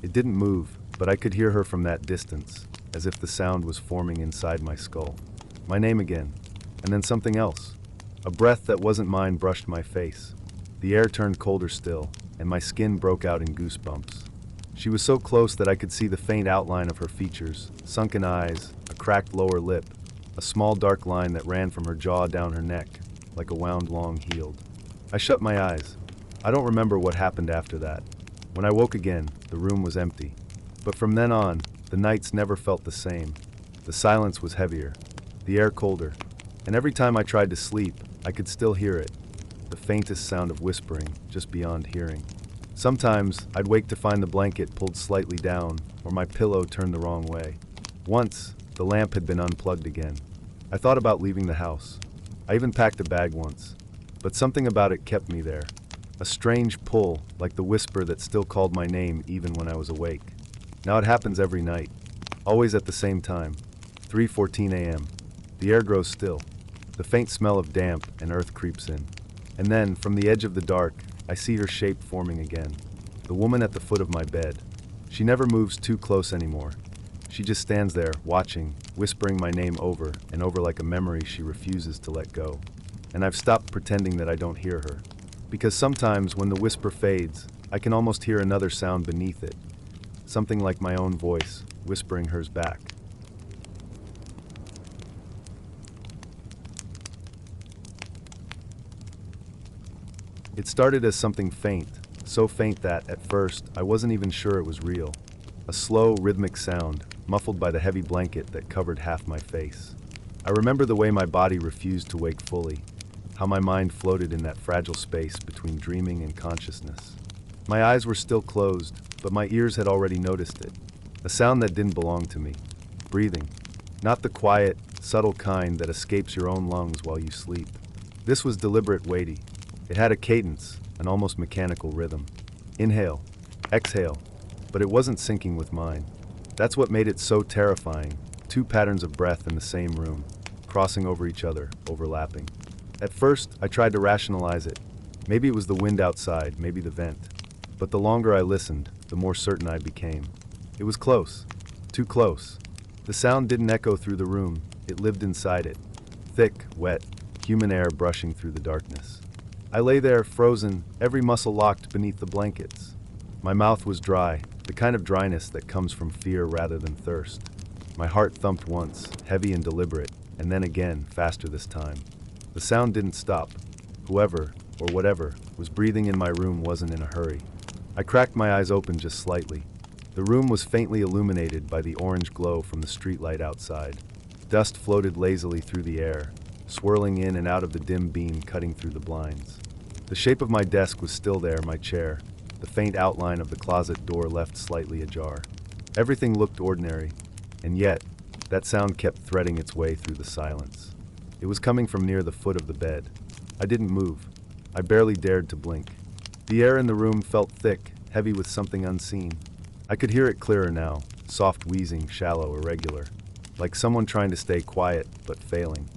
It didn't move, but I could hear her from that distance, as if the sound was forming inside my skull. My name again, and then something else. A breath that wasn't mine brushed my face. The air turned colder still, and my skin broke out in goosebumps. She was so close that I could see the faint outline of her features, sunken eyes, a cracked lower lip, a small dark line that ran from her jaw down her neck, like a wound long healed. I shut my eyes. I don't remember what happened after that. When I woke again, the room was empty. But from then on, the nights never felt the same. The silence was heavier, the air colder, and every time I tried to sleep, I could still hear it, the faintest sound of whispering just beyond hearing. Sometimes, I'd wake to find the blanket pulled slightly down, or my pillow turned the wrong way. Once, the lamp had been unplugged again. I thought about leaving the house. I even packed a bag once. But something about it kept me there. A strange pull, like the whisper that still called my name even when I was awake. Now it happens every night. Always at the same time. 3:14 a.m. The air grows still. The faint smell of damp and earth creeps in. And then, from the edge of the dark, I see her shape forming again. The woman at the foot of my bed. She never moves too close anymore. She just stands there, watching, whispering my name over and over like a memory she refuses to let go. And I've stopped pretending that I don't hear her. Because sometimes, when the whisper fades, I can almost hear another sound beneath it. Something like my own voice, whispering hers back. It started as something faint, so faint that, at first, I wasn't even sure it was real. A slow, rhythmic sound, muffled by the heavy blanket that covered half my face. I remember the way my body refused to wake fully, how my mind floated in that fragile space between dreaming and consciousness. My eyes were still closed, but my ears had already noticed it. A sound that didn't belong to me. Breathing. Not the quiet, subtle kind that escapes your own lungs while you sleep. This was deliberate, weighty. It had a cadence, an almost mechanical rhythm. Inhale, exhale, but it wasn't syncing with mine. That's what made it so terrifying. Two patterns of breath in the same room, crossing over each other, overlapping. At first, I tried to rationalize it. Maybe it was the wind outside, maybe the vent. But the longer I listened, the more certain I became. It was close. Too close. The sound didn't echo through the room, it lived inside it. Thick, wet, human air brushing through the darkness. I lay there, frozen, every muscle locked beneath the blankets. My mouth was dry, the kind of dryness that comes from fear rather than thirst. My heart thumped once, heavy and deliberate, and then again, faster this time. The sound didn't stop. Whoever, or whatever, was breathing in my room wasn't in a hurry. I cracked my eyes open just slightly. The room was faintly illuminated by the orange glow from the streetlight outside. Dust floated lazily through the air, swirling in and out of the dim beam cutting through the blinds. The shape of my desk was still there, my chair, the faint outline of the closet door left slightly ajar. Everything looked ordinary, and yet, that sound kept threading its way through the silence. It was coming from near the foot of the bed. I didn't move. I barely dared to blink. The air in the room felt thick, heavy with something unseen. I could hear it clearer now, soft wheezing, shallow, irregular, like someone trying to stay quiet, but failing.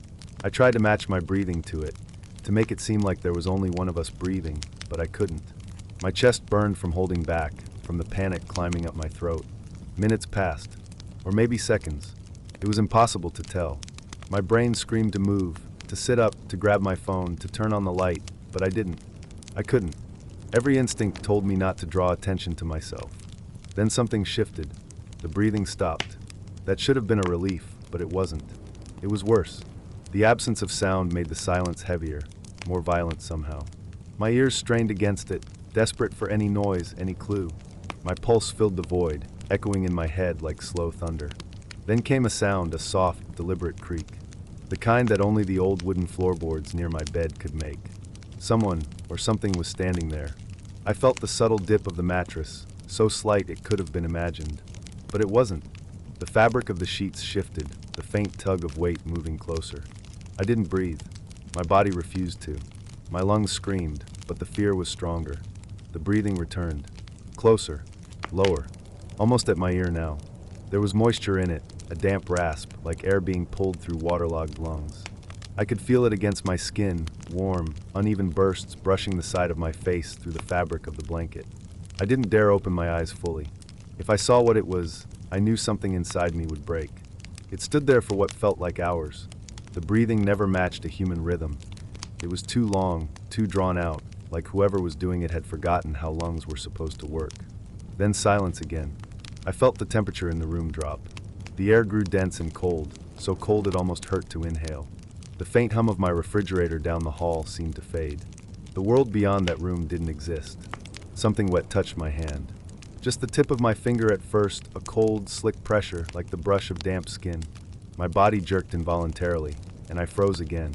I tried to match my breathing to it, to make it seem like there was only one of us breathing, but I couldn't. My chest burned from holding back, from the panic climbing up my throat. Minutes passed, or maybe seconds. It was impossible to tell. My brain screamed to move, to sit up, to grab my phone, to turn on the light, but I didn't. I couldn't. Every instinct told me not to draw attention to myself. Then something shifted. The breathing stopped. That should have been a relief, but it wasn't. It was worse. The absence of sound made the silence heavier, more violent somehow. My ears strained against it, desperate for any noise, any clue. My pulse filled the void, echoing in my head like slow thunder. Then came a sound, a soft, deliberate creak. The kind that only the old wooden floorboards near my bed could make. Someone, or something was standing there. I felt the subtle dip of the mattress, so slight it could have been imagined. But it wasn't. The fabric of the sheets shifted, the faint tug of weight moving closer. I didn't breathe. My body refused to. My lungs screamed, but the fear was stronger. The breathing returned. Closer. Lower. Almost at my ear now. There was moisture in it, a damp rasp, like air being pulled through waterlogged lungs. I could feel it against my skin, warm, uneven bursts brushing the side of my face through the fabric of the blanket. I didn't dare open my eyes fully. If I saw what it was, I knew something inside me would break. It stood there for what felt like hours. The breathing never matched a human rhythm. It was too long, too drawn out, like whoever was doing it had forgotten how lungs were supposed to work. Then silence again. I felt the temperature in the room drop. The air grew dense and cold, so cold it almost hurt to inhale. The faint hum of my refrigerator down the hall seemed to fade. The world beyond that room didn't exist. Something wet touched my hand. Just the tip of my finger at first, a cold, slick pressure like the brush of damp skin. My body jerked involuntarily, and I froze again.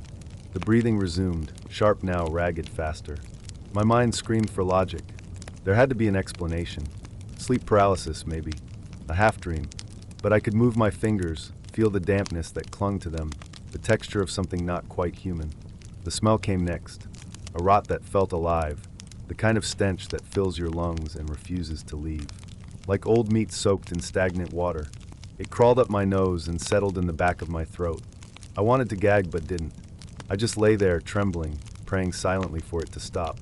The breathing resumed, sharp now, ragged, faster. My mind screamed for logic. There had to be an explanation. Sleep paralysis, maybe. A half-dream. But I could move my fingers, feel the dampness that clung to them, the texture of something not quite human. The smell came next. A rot that felt alive, the kind of stench that fills your lungs and refuses to leave. Like old meat soaked in stagnant water. It crawled up my nose and settled in the back of my throat. I wanted to gag but didn't. I just lay there, trembling, praying silently for it to stop.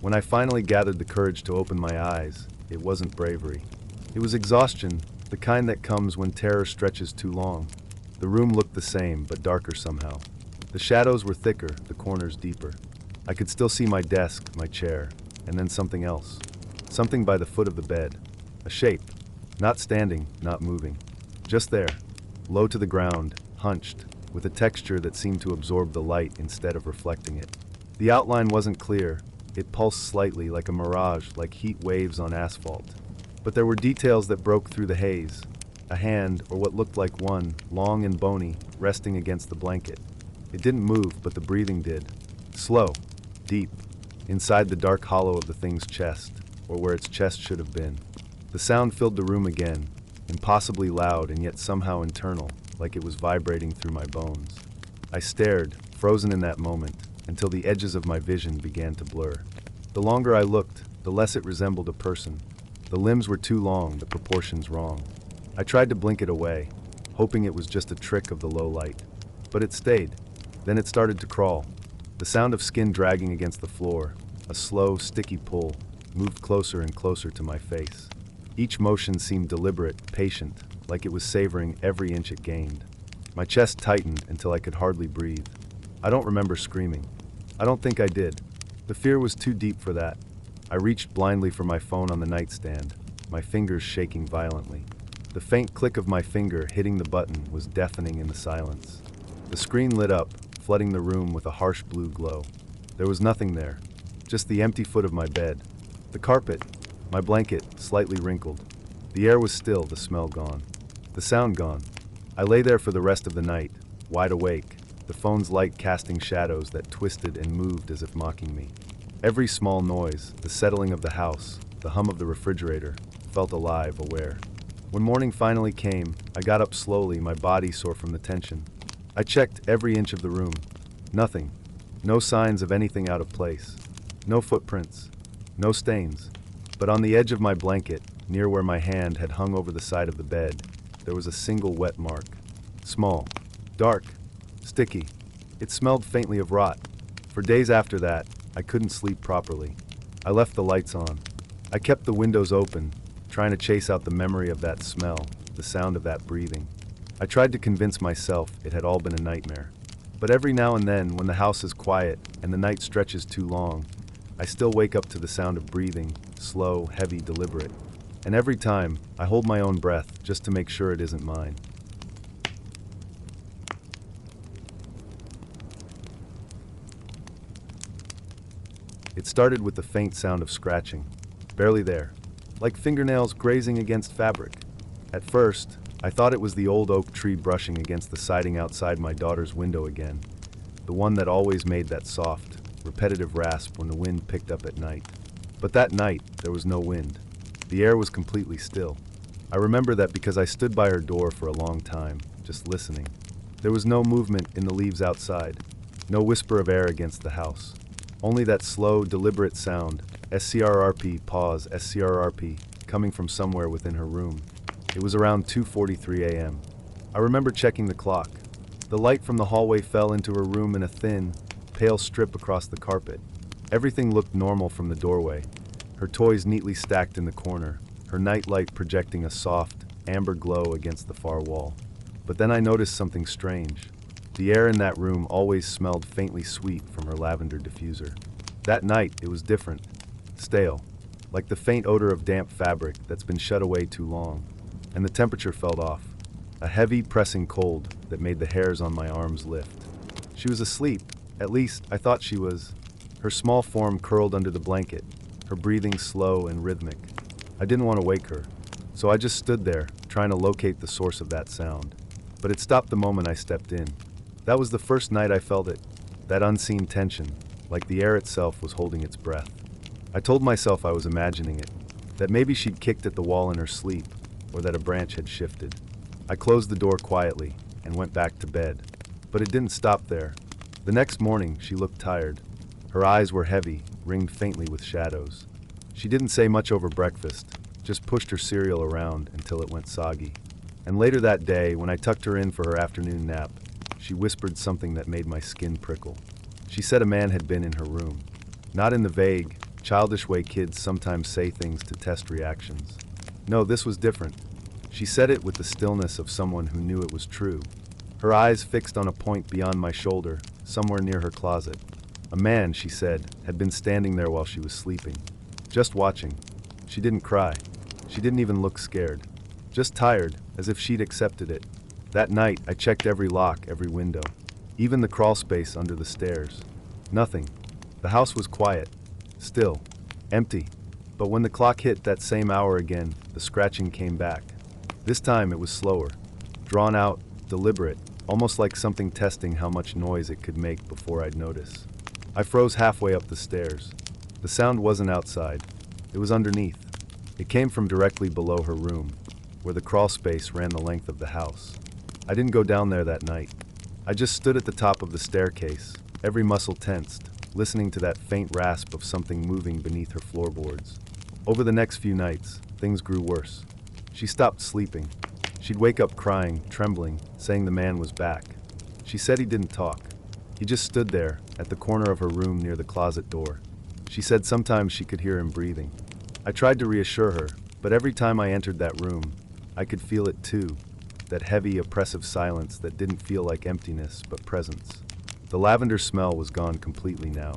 When I finally gathered the courage to open my eyes, it wasn't bravery. It was exhaustion, the kind that comes when terror stretches too long. The room looked the same, but darker somehow. The shadows were thicker, the corners deeper. I could still see my desk, my chair, and then something else. Something by the foot of the bed. A shape. Not standing, not moving. Just there. Low to the ground, hunched, with a texture that seemed to absorb the light instead of reflecting it. The outline wasn't clear. It pulsed slightly, like a mirage, like heat waves on asphalt. But there were details that broke through the haze. A hand, or what looked like one, long and bony, resting against the blanket. It didn't move, but the breathing did. Slow, deep, inside the dark hollow of the thing's chest, or where its chest should have been. The sound filled the room again, impossibly loud and yet somehow internal, like it was vibrating through my bones. I stared, frozen in that moment, until the edges of my vision began to blur. The longer I looked, the less it resembled a person. The limbs were too long, the proportions wrong. I tried to blink it away, hoping it was just a trick of the low light. But it stayed. Then it started to crawl. The sound of skin dragging against the floor, a slow, sticky pull, moved closer and closer to my face. Each motion seemed deliberate, patient, like it was savoring every inch it gained. My chest tightened until I could hardly breathe. I don't remember screaming. I don't think I did. The fear was too deep for that. I reached blindly for my phone on the nightstand, my fingers shaking violently. The faint click of my finger hitting the button was deafening in the silence. The screen lit up, flooding the room with a harsh blue glow. There was nothing there, just the empty foot of my bed. The carpet, my blanket, slightly wrinkled. The air was still, the smell gone. The sound gone. I lay there for the rest of the night, wide awake, the phone's light casting shadows that twisted and moved as if mocking me. Every small noise, the settling of the house, the hum of the refrigerator, felt alive, aware. When morning finally came, I got up slowly, my body sore from the tension. I checked every inch of the room. Nothing. No signs of anything out of place. No footprints. No stains. But on the edge of my blanket, near where my hand had hung over the side of the bed, there was a single wet mark. Small. Dark. Sticky. It smelled faintly of rot. For days after that, I couldn't sleep properly. I left the lights on. I kept the windows open, trying to chase out the memory of that smell, the sound of that breathing. I tried to convince myself it had all been a nightmare. But every now and then, when the house is quiet and the night stretches too long, I still wake up to the sound of breathing, slow, heavy, deliberate. And every time, I hold my own breath just to make sure it isn't mine. It started with the faint sound of scratching, barely there, like fingernails grazing against fabric. At first, I thought it was the old oak tree brushing against the siding outside my daughter's window again, the one that always made that soft, repetitive rasp when the wind picked up at night. But that night, there was no wind. The air was completely still. I remember that because I stood by her door for a long time, just listening. There was no movement in the leaves outside, no whisper of air against the house. Only that slow, deliberate sound, SCRRP, pause, SCRRP, coming from somewhere within her room. It was around 2:43 a.m. I remember checking the clock. The light from the hallway fell into her room in a thin, pale strip across the carpet. Everything looked normal from the doorway. Her toys neatly stacked in the corner, her nightlight projecting a soft, amber glow against the far wall. But then I noticed something strange. The air in that room always smelled faintly sweet from her lavender diffuser. That night, it was different. Stale, like the faint odor of damp fabric that's been shut away too long. And the temperature felt off. A heavy, pressing cold that made the hairs on my arms lift. She was asleep. At least, I thought she was. Her small form curled under the blanket, her breathing slow and rhythmic. I didn't want to wake her, so I just stood there, trying to locate the source of that sound. But it stopped the moment I stepped in. That was the first night I felt it, that unseen tension, like the air itself was holding its breath. I told myself I was imagining it, that maybe she'd kicked at the wall in her sleep, or that a branch had shifted. I closed the door quietly and went back to bed. But it didn't stop there. The next morning, she looked tired. Her eyes were heavy, ringed faintly with shadows. She didn't say much over breakfast, just pushed her cereal around until it went soggy. And later that day, when I tucked her in for her afternoon nap, she whispered something that made my skin prickle. She said a man had been in her room. Not in the vague, childish way kids sometimes say things to test reactions. No, this was different. She said it with the stillness of someone who knew it was true. Her eyes fixed on a point beyond my shoulder, somewhere near her closet. A man, she said, had been standing there while she was sleeping. Just watching. She didn't cry. She didn't even look scared. Just tired, as if she'd accepted it. That night, I checked every lock, every window. Even the crawl space under the stairs. Nothing. The house was quiet. Still. Empty. But when the clock hit that same hour again, the scratching came back. This time it was slower. Drawn out, deliberate, almost like something testing how much noise it could make before I'd notice. I froze halfway up the stairs. The sound wasn't outside. It was underneath. It came from directly below her room, where the crawl space ran the length of the house. I didn't go down there that night. I just stood at the top of the staircase, every muscle tensed, listening to that faint rasp of something moving beneath her floorboards. Over the next few nights, things grew worse. She stopped sleeping. She'd wake up crying, trembling, saying the man was back. She said he didn't talk. He just stood there, at the corner of her room near the closet door. She said sometimes she could hear him breathing. I tried to reassure her, but every time I entered that room, I could feel it too. That heavy, oppressive silence that didn't feel like emptiness, but presence. The lavender smell was gone completely now,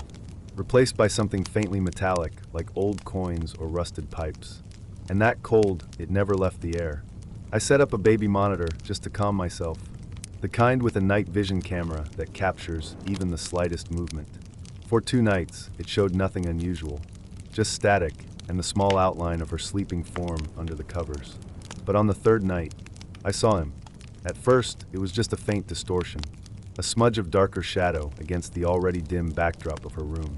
replaced by something faintly metallic, like old coins or rusted pipes. And that cold, it never left the air. I set up a baby monitor just to calm myself, the kind with a night vision camera that captures even the slightest movement. For 2 nights, it showed nothing unusual, just static and the small outline of her sleeping form under the covers. But on the 3rd night, I saw him. At first, it was just a faint distortion, a smudge of darker shadow against the already dim backdrop of her room.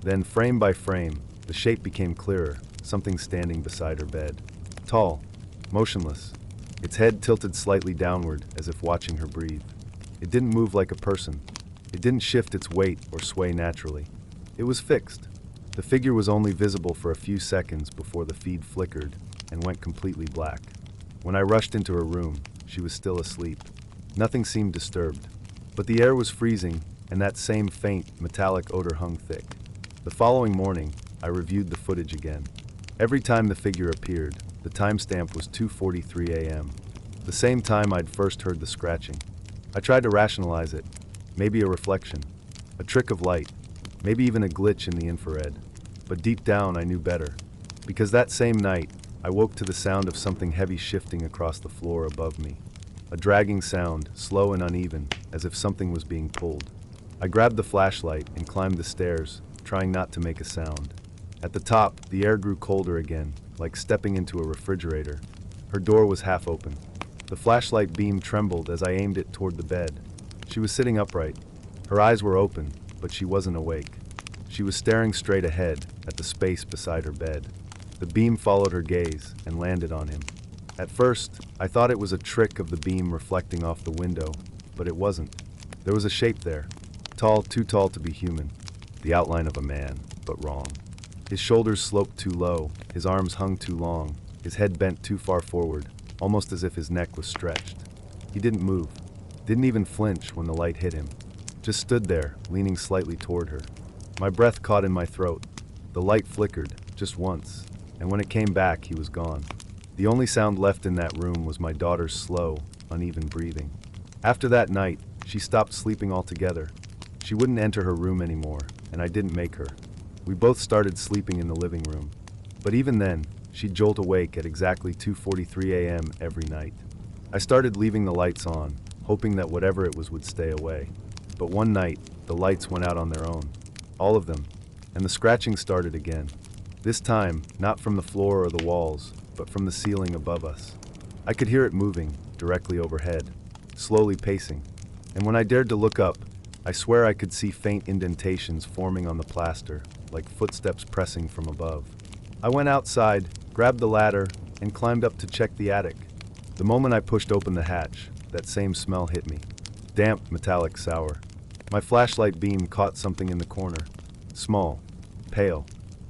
Then, frame by frame, the shape became clearer, something standing beside her bed. Tall, motionless, its head tilted slightly downward as if watching her breathe. It didn't move like a person. It didn't shift its weight or sway naturally. It was fixed. The figure was only visible for a few seconds before the feed flickered and went completely black. When I rushed into her room, she was still asleep. Nothing seemed disturbed, but the air was freezing and that same faint, metallic odor hung thick. The following morning, I reviewed the footage again. Every time the figure appeared, the timestamp was 2:43 a.m., the same time I'd first heard the scratching. I tried to rationalize it. Maybe a reflection, a trick of light, maybe even a glitch in the infrared. But deep down, I knew better. Because that same night, I woke to the sound of something heavy shifting across the floor above me. A dragging sound, slow and uneven, as if something was being pulled. I grabbed the flashlight and climbed the stairs, trying not to make a sound. At the top, the air grew colder again, like stepping into a refrigerator. Her door was half open. The flashlight beam trembled as I aimed it toward the bed. She was sitting upright. Her eyes were open, but she wasn't awake. She was staring straight ahead, at the space beside her bed. The beam followed her gaze and landed on him. At first, I thought it was a trick of the beam reflecting off the window, but it wasn't. There was a shape there. Tall, too tall to be human. The outline of a man, but wrong. His shoulders sloped too low, his arms hung too long, his head bent too far forward, almost as if his neck was stretched. He didn't move, didn't even flinch when the light hit him. Just stood there, leaning slightly toward her. My breath caught in my throat. The light flickered, just once, and when it came back, he was gone. The only sound left in that room was my daughter's slow, uneven breathing. After that night, she stopped sleeping altogether. She wouldn't enter her room anymore, and I didn't make her. We both started sleeping in the living room. But even then, she'd jolt awake at exactly 2:43 a.m. every night. I started leaving the lights on, hoping that whatever it was would stay away. But one night, the lights went out on their own. All of them. And the scratching started again. This time, not from the floor or the walls, but from the ceiling above us. I could hear it moving, directly overhead, slowly pacing. And when I dared to look up, I swear I could see faint indentations forming on the plaster, like footsteps pressing from above. I went outside, grabbed the ladder, and climbed up to check the attic. The moment I pushed open the hatch, that same smell hit me. Damp, metallic, sour. My flashlight beam caught something in the corner. Small, pale.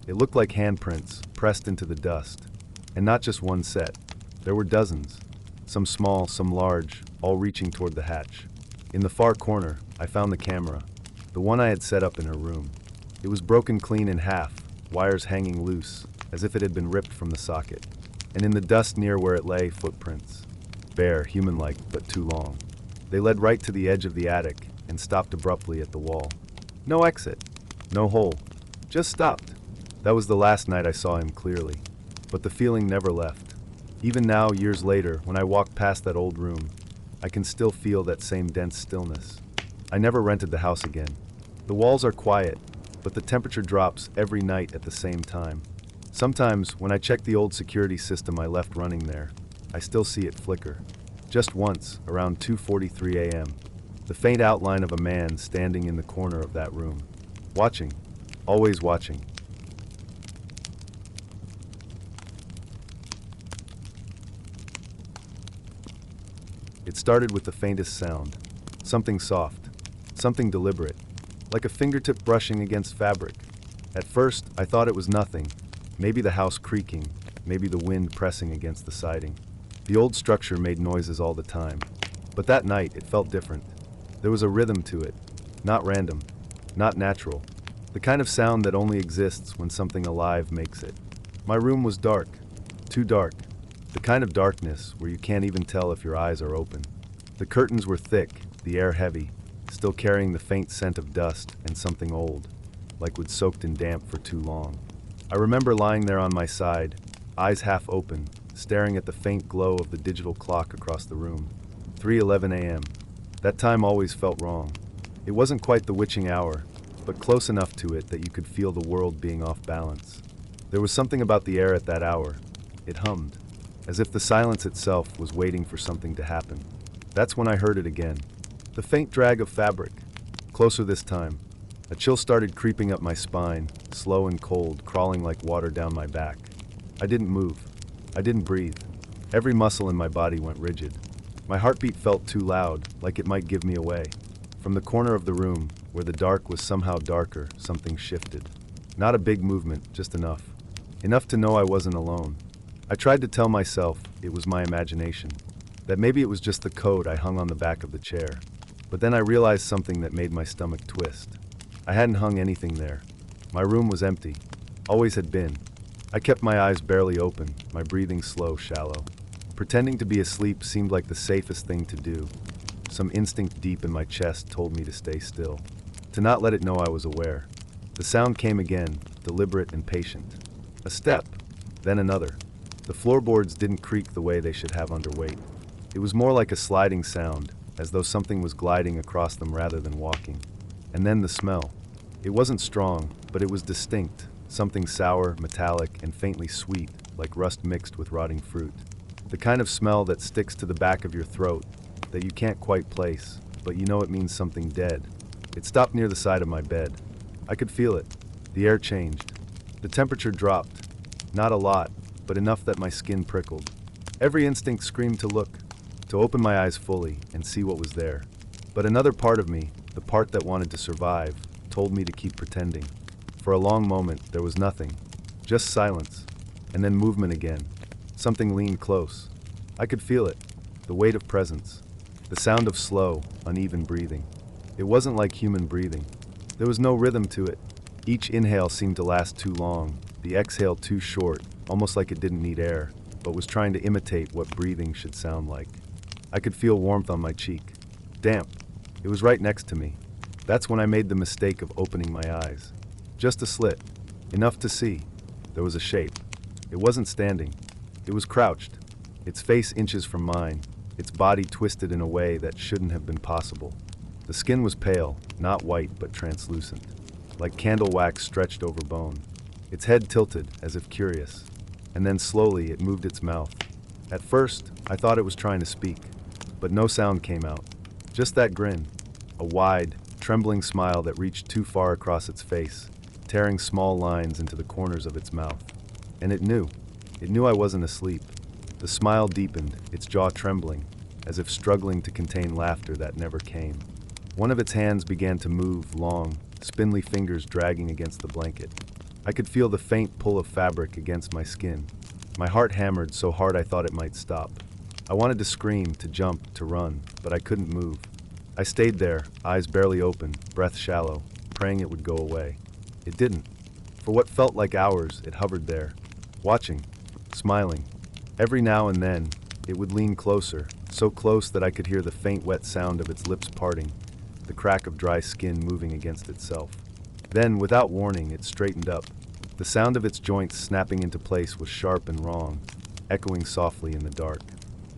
It looked like handprints, pressed into the dust. And not just one set. There were dozens. Some small, some large, all reaching toward the hatch. In the far corner, I found the camera. The one I had set up in her room. It was broken clean in half, wires hanging loose, as if it had been ripped from the socket. And in the dust near where it lay, footprints. Bare, human-like, but too long. They led right to the edge of the attic and stopped abruptly at the wall. No exit. No hole. Just stopped. That was the last night I saw him clearly. But the feeling never left. Even now, years later, when I walk past that old room, I can still feel that same dense stillness. I never rented the house again. The walls are quiet, but the temperature drops every night at the same time. Sometimes, when I check the old security system I left running there, I still see it flicker. Just once, around 2:43 a.m., the faint outline of a man standing in the corner of that room. Watching. Always watching. It started with the faintest sound. Something soft. Something deliberate. Like a fingertip brushing against fabric. At first, I thought it was nothing. Maybe the house creaking, maybe the wind pressing against the siding. The old structure made noises all the time. But that night, it felt different. There was a rhythm to it. Not random. Not natural. The kind of sound that only exists when something alive makes it. My room was dark. Too dark. The kind of darkness where you can't even tell if your eyes are open. The curtains were thick, the air heavy, still carrying the faint scent of dust and something old, like wood soaked in damp for too long. I remember lying there on my side, eyes half open, staring at the faint glow of the digital clock across the room. 3:11 a.m. That time always felt wrong. It wasn't quite the witching hour, but close enough to it that you could feel the world being off balance. There was something about the air at that hour. It hummed, as if the silence itself was waiting for something to happen. That's when I heard it again. The faint drag of fabric. Closer this time. A chill started creeping up my spine, slow and cold, crawling like water down my back. I didn't move. I didn't breathe. Every muscle in my body went rigid. My heartbeat felt too loud, like it might give me away. From the corner of the room, where the dark was somehow darker, something shifted. Not a big movement, just enough. Enough to know I wasn't alone. I tried to tell myself it was my imagination, that maybe it was just the code I hung on the back of the chair. But then I realized something that made my stomach twist. I hadn't hung anything there. My room was empty. Always had been. I kept my eyes barely open, my breathing slow, shallow. Pretending to be asleep seemed like the safest thing to do. Some instinct deep in my chest told me to stay still, to not let it know I was aware. The sound came again, deliberate and patient. A step, then another. The floorboards didn't creak the way they should have under weight. It was more like a sliding sound, as though something was gliding across them rather than walking. And then the smell. It wasn't strong, but it was distinct, something sour, metallic, and faintly sweet, like rust mixed with rotting fruit. The kind of smell that sticks to the back of your throat, that you can't quite place, but you know it means something dead. It stopped near the side of my bed. I could feel it. The air changed. The temperature dropped. Not a lot, but enough that my skin prickled. Every instinct screamed to look, to open my eyes fully and see what was there. But another part of me, the part that wanted to survive, told me to keep pretending. For a long moment, there was nothing. Just silence. And then movement again. Something leaned close. I could feel it. The weight of presence. The sound of slow, uneven breathing. It wasn't like human breathing. There was no rhythm to it. Each inhale seemed to last too long, the exhale too short, almost like it didn't need air, but was trying to imitate what breathing should sound like. I could feel warmth on my cheek. Damp. It was right next to me. That's when I made the mistake of opening my eyes. Just a slit. Enough to see. There was a shape. It wasn't standing. It was crouched. Its face inches from mine. Its body twisted in a way that shouldn't have been possible. The skin was pale, not white but translucent, like candle wax stretched over bone. Its head tilted, as if curious. And then slowly it moved its mouth. At first, I thought it was trying to speak, but no sound came out. Just that grin. A wide, trembling smile that reached too far across its face. tearing small lines into the corners of its mouth. And it knew. It knew I wasn't asleep. The smile deepened, its jaw trembling, as if struggling to contain laughter that never came. One of its hands began to move, long, spindly fingers dragging against the blanket. I could feel the faint pull of fabric against my skin. My heart hammered so hard I thought it might stop. I wanted to scream, to jump, to run, but I couldn't move. I stayed there, eyes barely open, breath shallow, praying it would go away. It didn't. For what felt like hours, it hovered there, watching, smiling. Every now and then, it would lean closer, so close that I could hear the faint wet sound of its lips parting, the crack of dry skin moving against itself. Then, without warning, it straightened up. The sound of its joints snapping into place was sharp and wrong, echoing softly in the dark.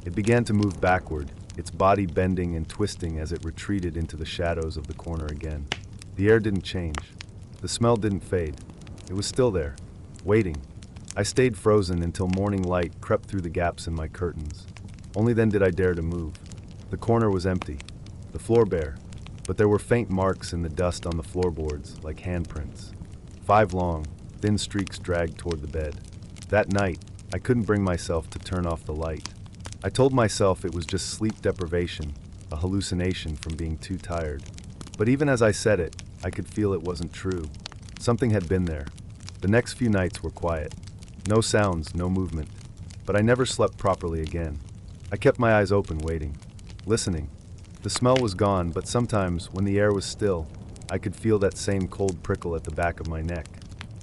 It began to move backward, its body bending and twisting as it retreated into the shadows of the corner again. The air didn't change. The smell didn't fade. It was still there, waiting. I stayed frozen until morning light crept through the gaps in my curtains. Only then did I dare to move. The corner was empty, the floor bare, but there were faint marks in the dust on the floorboards, like handprints. 5 long, thin streaks dragged toward the bed. That night, I couldn't bring myself to turn off the light. I told myself it was just sleep deprivation, a hallucination from being too tired. But even as I said it, I could feel it wasn't true. Something had been there. The next few nights were quiet. No sounds, no movement. But I never slept properly again. I kept my eyes open, waiting, listening. The smell was gone, but sometimes, when the air was still, I could feel that same cold prickle at the back of my neck.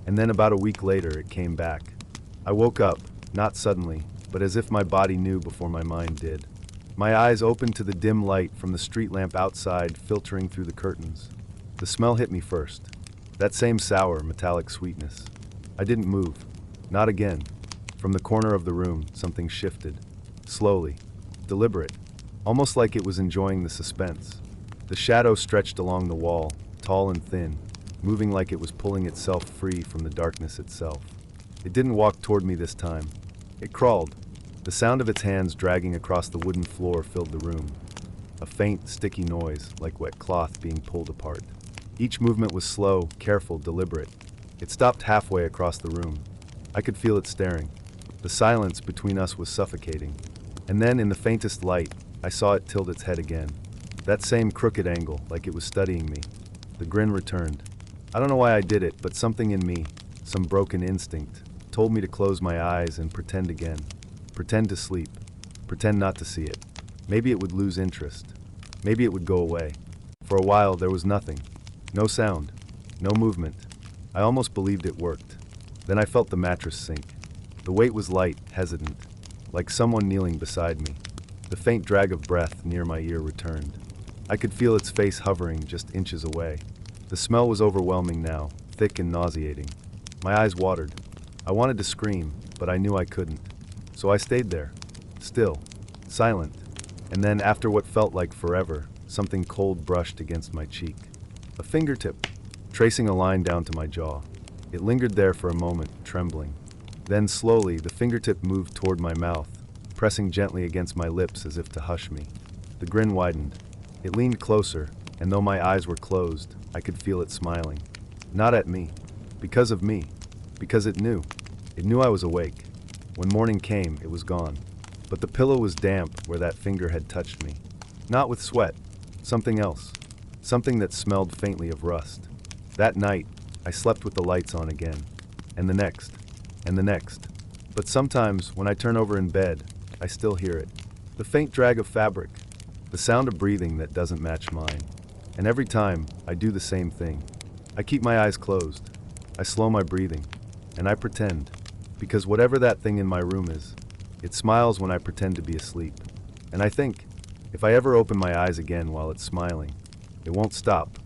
And then about a week later, it came back. I woke up, not suddenly, but as if my body knew before my mind did. My eyes opened to the dim light from the street lamp outside filtering through the curtains. The smell hit me first. That same sour, metallic sweetness. I didn't move. Not again. From the corner of the room, something shifted. Slowly. Deliberate. Almost like it was enjoying the suspense. The shadow stretched along the wall, tall and thin, moving like it was pulling itself free from the darkness itself. It didn't walk toward me this time. It crawled. The sound of its hands dragging across the wooden floor filled the room. A faint, sticky noise, like wet cloth being pulled apart. Each movement was slow, careful, deliberate. It stopped halfway across the room. I could feel it staring. The silence between us was suffocating. And then, in the faintest light, I saw it tilt its head again. That same crooked angle, like it was studying me. The grin returned. I don't know why I did it, but something in me, some broken instinct, told me to close my eyes and pretend again. Pretend to sleep. Pretend not to see it. Maybe it would lose interest. Maybe it would go away. For a while, there was nothing. No sound. No movement. I almost believed it worked. Then I felt the mattress sink. The weight was light, hesitant, like someone kneeling beside me. The faint drag of breath near my ear returned. I could feel its face hovering just inches away. The smell was overwhelming now, thick and nauseating. My eyes watered. I wanted to scream, but I knew I couldn't. So I stayed there, still, silent. And then, after what felt like forever, something cold brushed against my cheek. A fingertip, tracing a line down to my jaw. It lingered there for a moment, trembling. Then, slowly, the fingertip moved toward my mouth, pressing gently against my lips as if to hush me. The grin widened. It leaned closer, and though my eyes were closed, I could feel it smiling. Not at me. Because of me. Because it knew. It knew I was awake. When morning came, it was gone. But the pillow was damp where that finger had touched me. Not with sweat. Something else. Something that smelled faintly of rust. That night, I slept with the lights on again. And the next. And the next. But sometimes, when I turn over in bed, I still hear it. The faint drag of fabric. The sound of breathing that doesn't match mine. And every time, I do the same thing. I keep my eyes closed. I slow my breathing. And I pretend. Because whatever that thing in my room is, it smiles when I pretend to be asleep. And I think, if I ever open my eyes again while it's smiling, it won't stop.